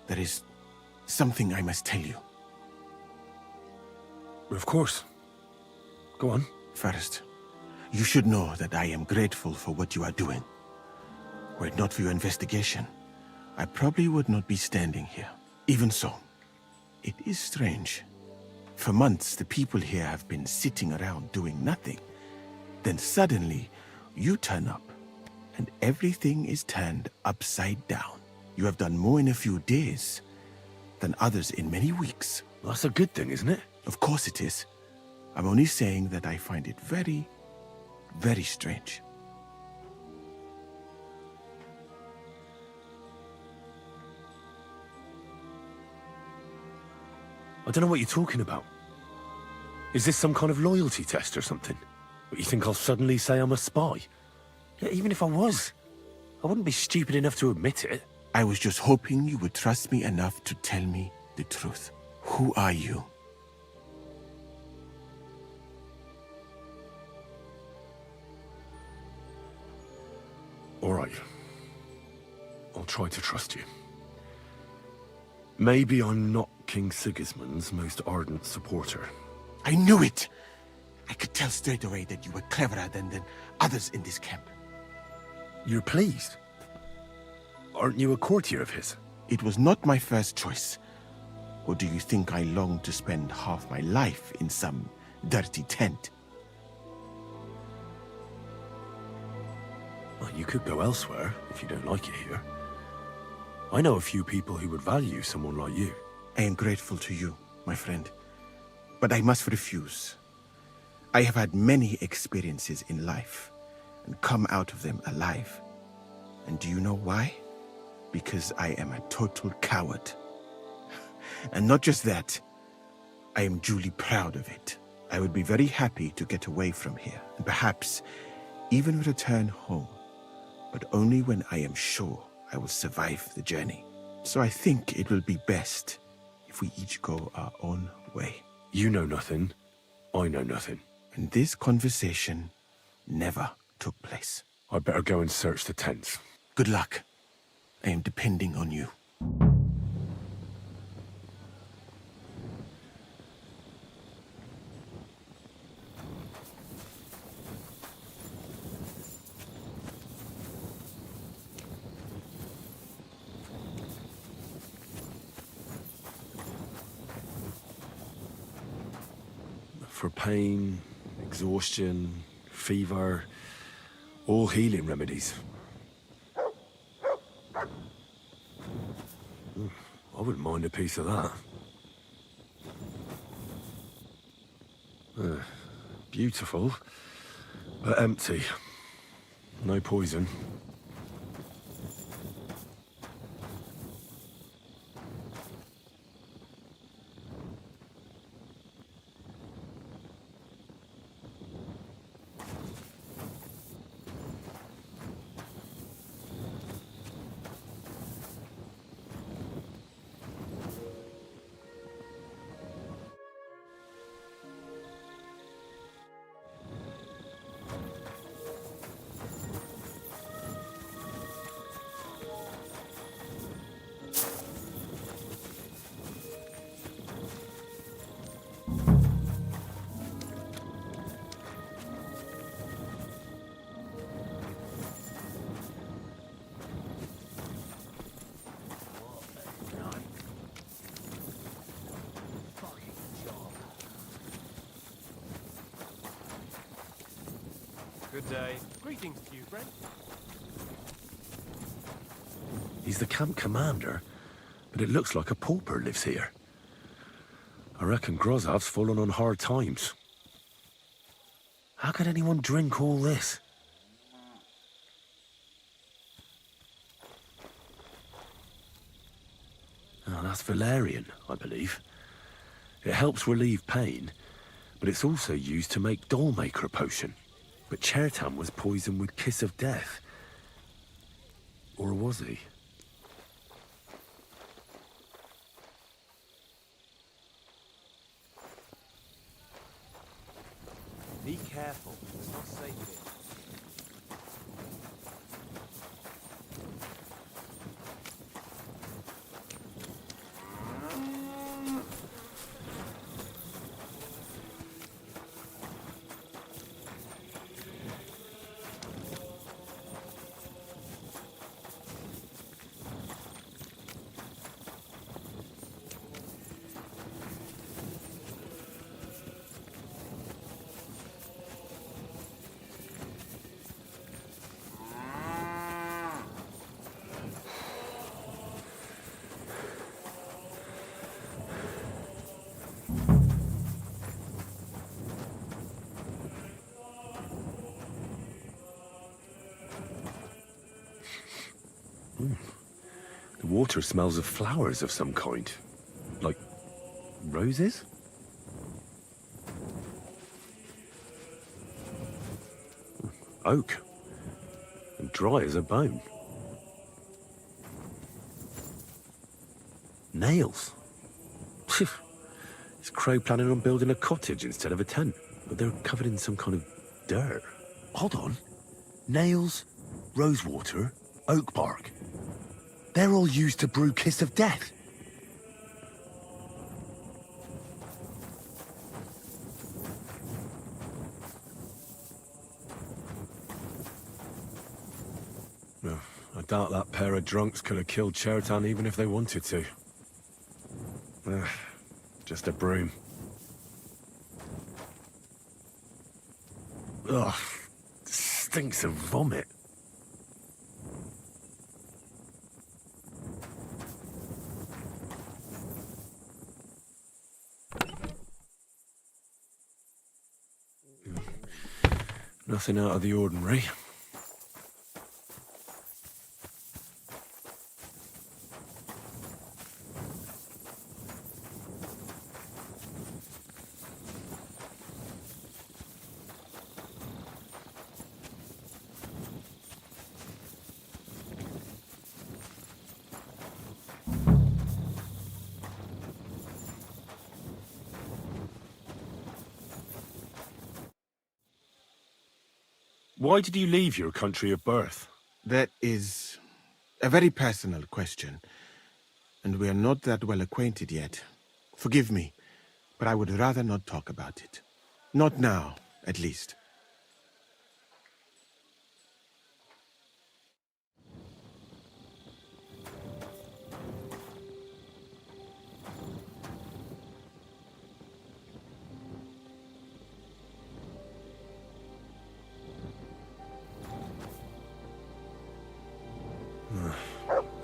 S19: There is something I must tell you.
S2: Of course. Go on.
S19: First, you should know that I am grateful for what you are doing. Were it not for your investigation, I probably would not be standing here. Even so, it is strange. For months, the people here have been sitting around doing nothing. Then suddenly, you turn up, and everything is turned upside down. You have done more in a few days than others in many weeks.
S2: That's a good thing, isn't it?
S19: Of course it is. I'm only saying that I find it very, very strange.
S2: I don't know what you're talking about. Is this some kind of loyalty test or something? But you think I'll suddenly say I'm a spy? Yeah, even if I was, I wouldn't be stupid enough to admit it.
S19: I was just hoping you would trust me enough to tell me the truth. Who are you?
S2: All right. I'll try to trust you. Maybe I'm not King Sigismund's most ardent supporter.
S19: I knew it! I could tell straight away that you were cleverer than others in this camp.
S2: You're pleased? Aren't you a courtier of his?
S19: It was not my first choice. Or do you think I long to spend half my life in some dirty tent?
S2: Well, you could go elsewhere if you don't like it here. I know a few people who would value someone like you.
S19: I am grateful to you, my friend. But I must refuse. I have had many experiences in life and come out of them alive. And do you know why? Because I am a total coward. And not just that, I am duly proud of it. I would be very happy to get away from here, and perhaps even return home, but only when I am sure I will survive the journey. So I think it will be best if we each go our own way.
S2: You know nothing, I know nothing.
S19: And this conversation never took place.
S2: I'd better go and search the tents.
S19: Good luck. I am depending on you.
S2: For pain, exhaustion, fever, all healing remedies. I wouldn't mind a piece of that. Beautiful, but empty. No poison.
S9: Good day.
S13: Greetings to you, friend.
S2: He's the camp commander, but it looks like a pauper lives here. I reckon Grozav's fallen on hard times. How could anyone drink all this? Oh, that's valerian, I believe. It helps relieve pain, but it's also used to make Dollmaker potion. But Chertam was poisoned with Kiss of Death. Or was he?
S11: Be careful. It's not safe here.
S2: The water smells of flowers of some kind. Like roses? Oak. And dry as a bone. Nails. Is Crow planning on building a cottage instead of a tent? But they're covered in some kind of dirt. Hold on. Nails, rosewater, oak bark. They're all used to brew Kiss of Death. No, I doubt that pair of drunks could have killed Chertan even if they wanted to. Just a broom. Ugh, stinks of vomit. Nothing out of the ordinary. Why did you leave your country of birth?
S19: That is a very personal question, and we are not that well acquainted yet. Forgive me, but I would rather not talk about it. Not now, at least.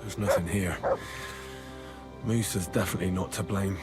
S2: There's nothing here. Moose is definitely not to blame.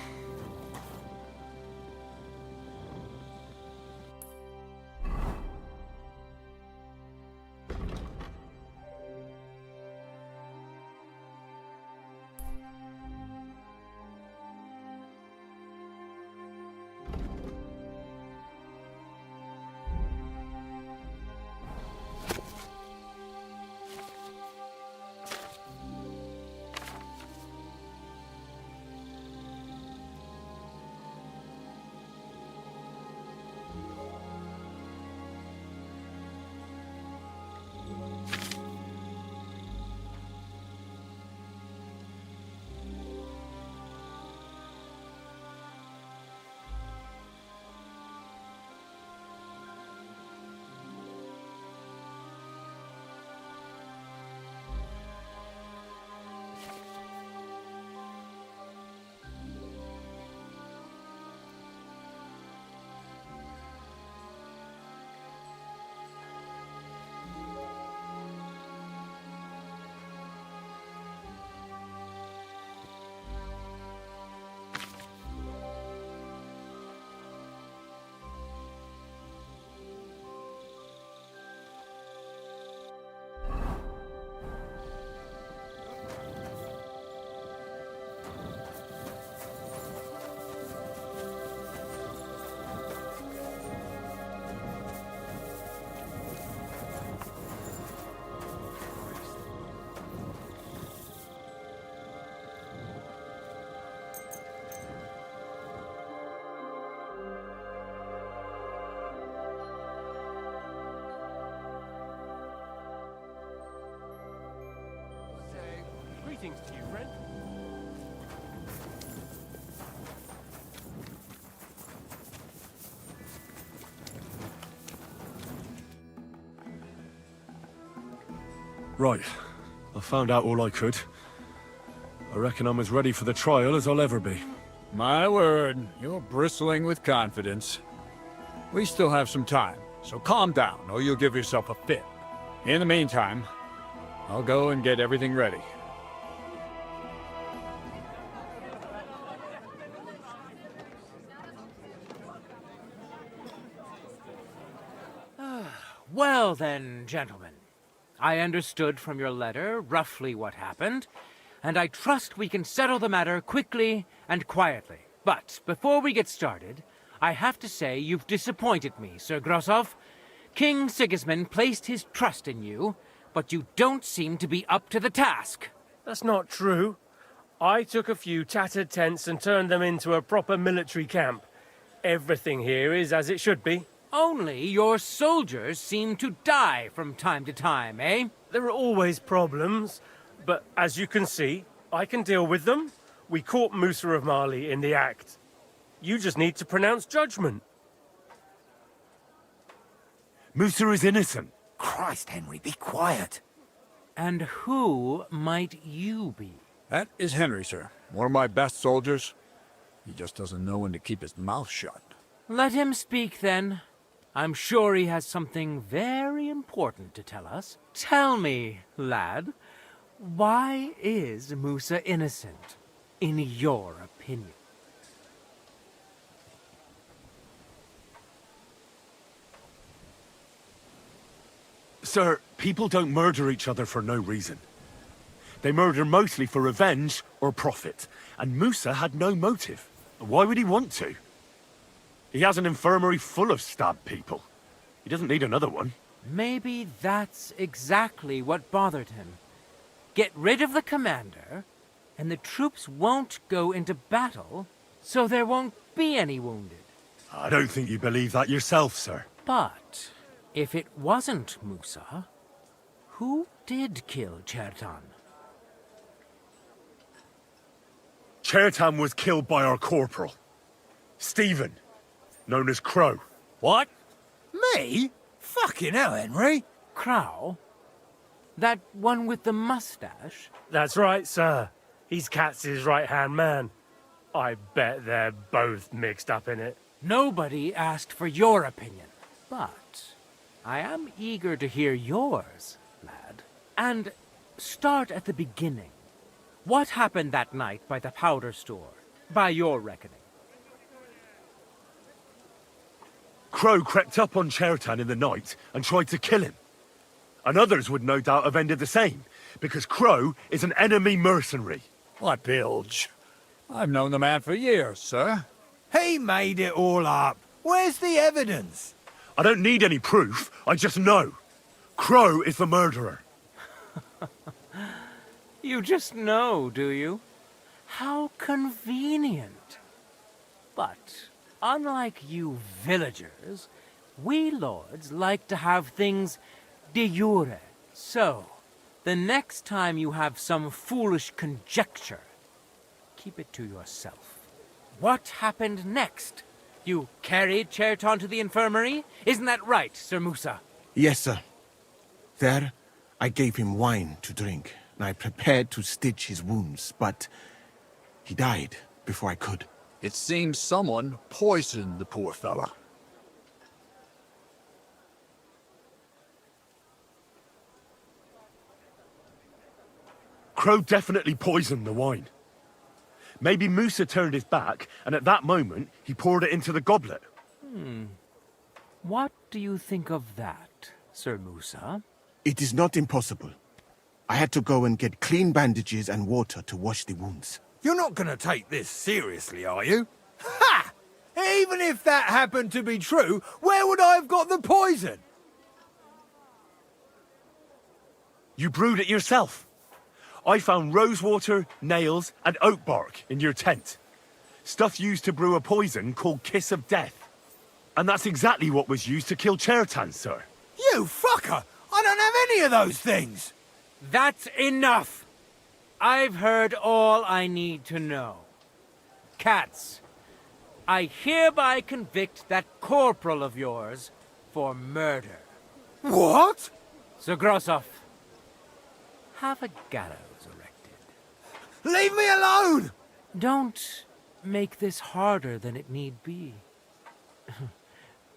S13: Greetings to you, friend.
S2: Right. I found out all I could. I reckon I'm as ready for the trial as I'll ever be.
S18: My word, you're bristling with confidence. We still have some time, so calm down, or you'll give yourself a fit. In the meantime, I'll go and get everything ready.
S3: Well then, gentlemen, I understood from your letter roughly what happened, and I trust we can settle the matter quickly and quietly. But before we get started, I have to say you've disappointed me, Sir Grosov. King Sigismund placed his trust in you, but you don't seem to be up to the task.
S13: That's not true. I took a few tattered tents and turned them into a proper military camp. Everything here is as it should be.
S3: Only your soldiers seem to die from time to time, eh?
S13: There are always problems, but as you can see, I can deal with them. We caught Musa of Mali in the act. You just need to pronounce judgment.
S2: Musa is innocent.
S18: Christ, Henry, be quiet.
S3: And who might you be?
S18: That is Henry, sir. One of my best soldiers. He just doesn't know when to keep his mouth shut.
S3: Let him speak, then. I'm sure he has something very important to tell us. Tell me, lad, why is Musa innocent, in your opinion?
S2: Sir, people don't murder each other for no reason. They murder mostly for revenge or profit, and Musa had no motive. Why would he want to? He has an infirmary full of stabbed people. He doesn't need another one.
S3: Maybe that's exactly what bothered him. Get rid of the commander, and the troops won't go into battle, so there won't be any wounded.
S2: I don't think you believe that yourself, sir.
S3: But if it wasn't Musa, who did kill Chertan?
S2: Chertan was killed by our corporal, Stephen, known as Crow.
S18: What? Me? Fucking hell, Henry.
S3: Crow? That one with the mustache?
S13: That's right, sir. He's Katz's right-hand man. I bet they're both mixed up in it.
S3: Nobody asked for your opinion, but I am eager to hear yours, lad. And start at the beginning. What happened that night by the powder store, by your reckoning?
S2: Crow crept up on Chertan in the night and tried to kill him. And others would no doubt have ended the same, because Crow is an enemy mercenary.
S18: What bilge? I've known the man for years, sir. He made it all up. Where's the evidence?
S2: I don't need any proof, I just know. Crow is the murderer.
S3: You just know, do you? How convenient. But unlike you villagers, we lords like to have things de jure. So, the next time you have some foolish conjecture, keep it to yourself. What happened next? You carried Chertan to the infirmary? Isn't that right, Sir Musa?
S19: Yes, sir. There, I gave him wine to drink, and I prepared to stitch his wounds, but he died before I could.
S18: It seems someone poisoned the poor fella.
S2: Crow definitely poisoned the wine. Maybe Musa turned his back, and at that moment, he poured it into the goblet.
S3: What do you think of that, Sir Musa?
S19: It is not impossible. I had to go and get clean bandages and water to wash the wounds.
S18: You're not gonna take this seriously, are you? Ha! Even if that happened to be true, where would I have got the poison?
S2: You brewed it yourself. I found rosewater, nails, and oak bark in your tent. Stuff used to brew a poison called Kiss of Death. And that's exactly what was used to kill Chertan, sir.
S18: You fucker! I don't have any of those things!
S3: That's enough! I've heard all I need to know. Katz, I hereby convict that corporal of yours for murder.
S18: What?
S3: Sir Grosov, have a gallows erected.
S18: Leave me alone!
S3: Don't make this harder than it need be.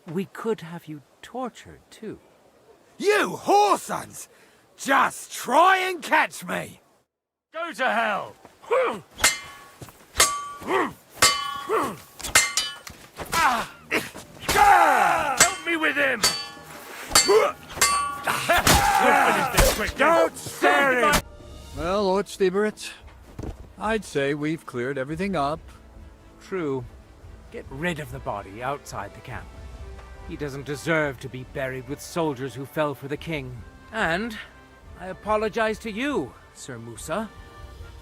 S3: We could have you tortured, too.
S18: You whoresons! Just try and catch me!
S13: Go to hell! Help me with him! We'll finish this.
S18: Outstanding! Well, Lord Stieberitz, I'd say we've cleared everything up.
S3: True. Get rid of the body outside the camp. He doesn't deserve to be buried with soldiers who fell for the king. And I apologize to you, Sir Musa,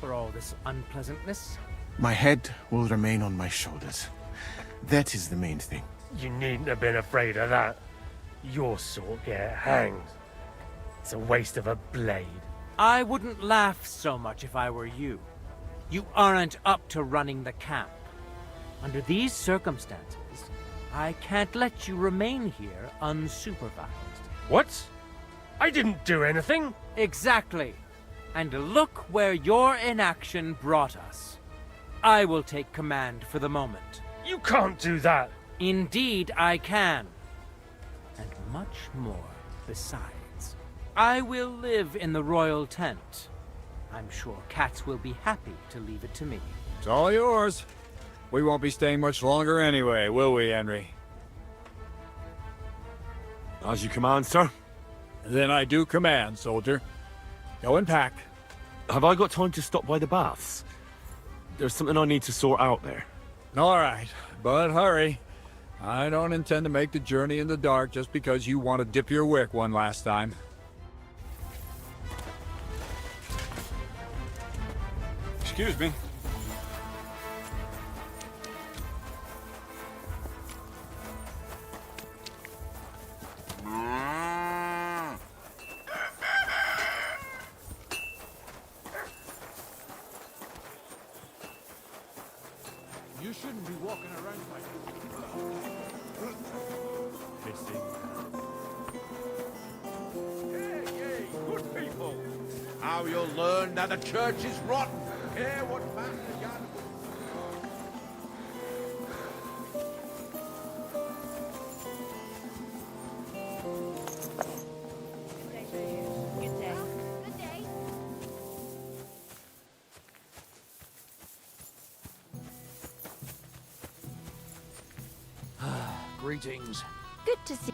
S3: for all this unpleasantness.
S19: My head will remain on my shoulders. That is the main thing.
S13: You needn't have been afraid of that. Your sort get hanged. It's a waste of a blade.
S3: I wouldn't laugh so much if I were you. You aren't up to running the camp. Under these circumstances, I can't let you remain here unsupervised.
S13: What? I didn't do anything.
S3: Exactly. And look where your inaction brought us. I will take command for the moment.
S13: You can't do that.
S3: Indeed, I can. And much more besides. I will live in the royal tent. I'm sure cats will be happy to leave it to me.
S18: It's all yours. We won't be staying much longer anyway, will we, Henry?
S2: As you command, sir.
S18: Then I do command, soldier. Go and pack.
S2: Have I got time to stop by the baths? There's something I need to sort out there.
S18: All right, but hurry. I don't intend to make the journey in the dark just because you want to dip your wick one last time.
S2: Excuse me.
S23: You shouldn't be walking around like
S5: Hey, good people. Now you'll learn that the church is rotten. Hear what Master Jan...
S21: Greetings.
S6: Good to see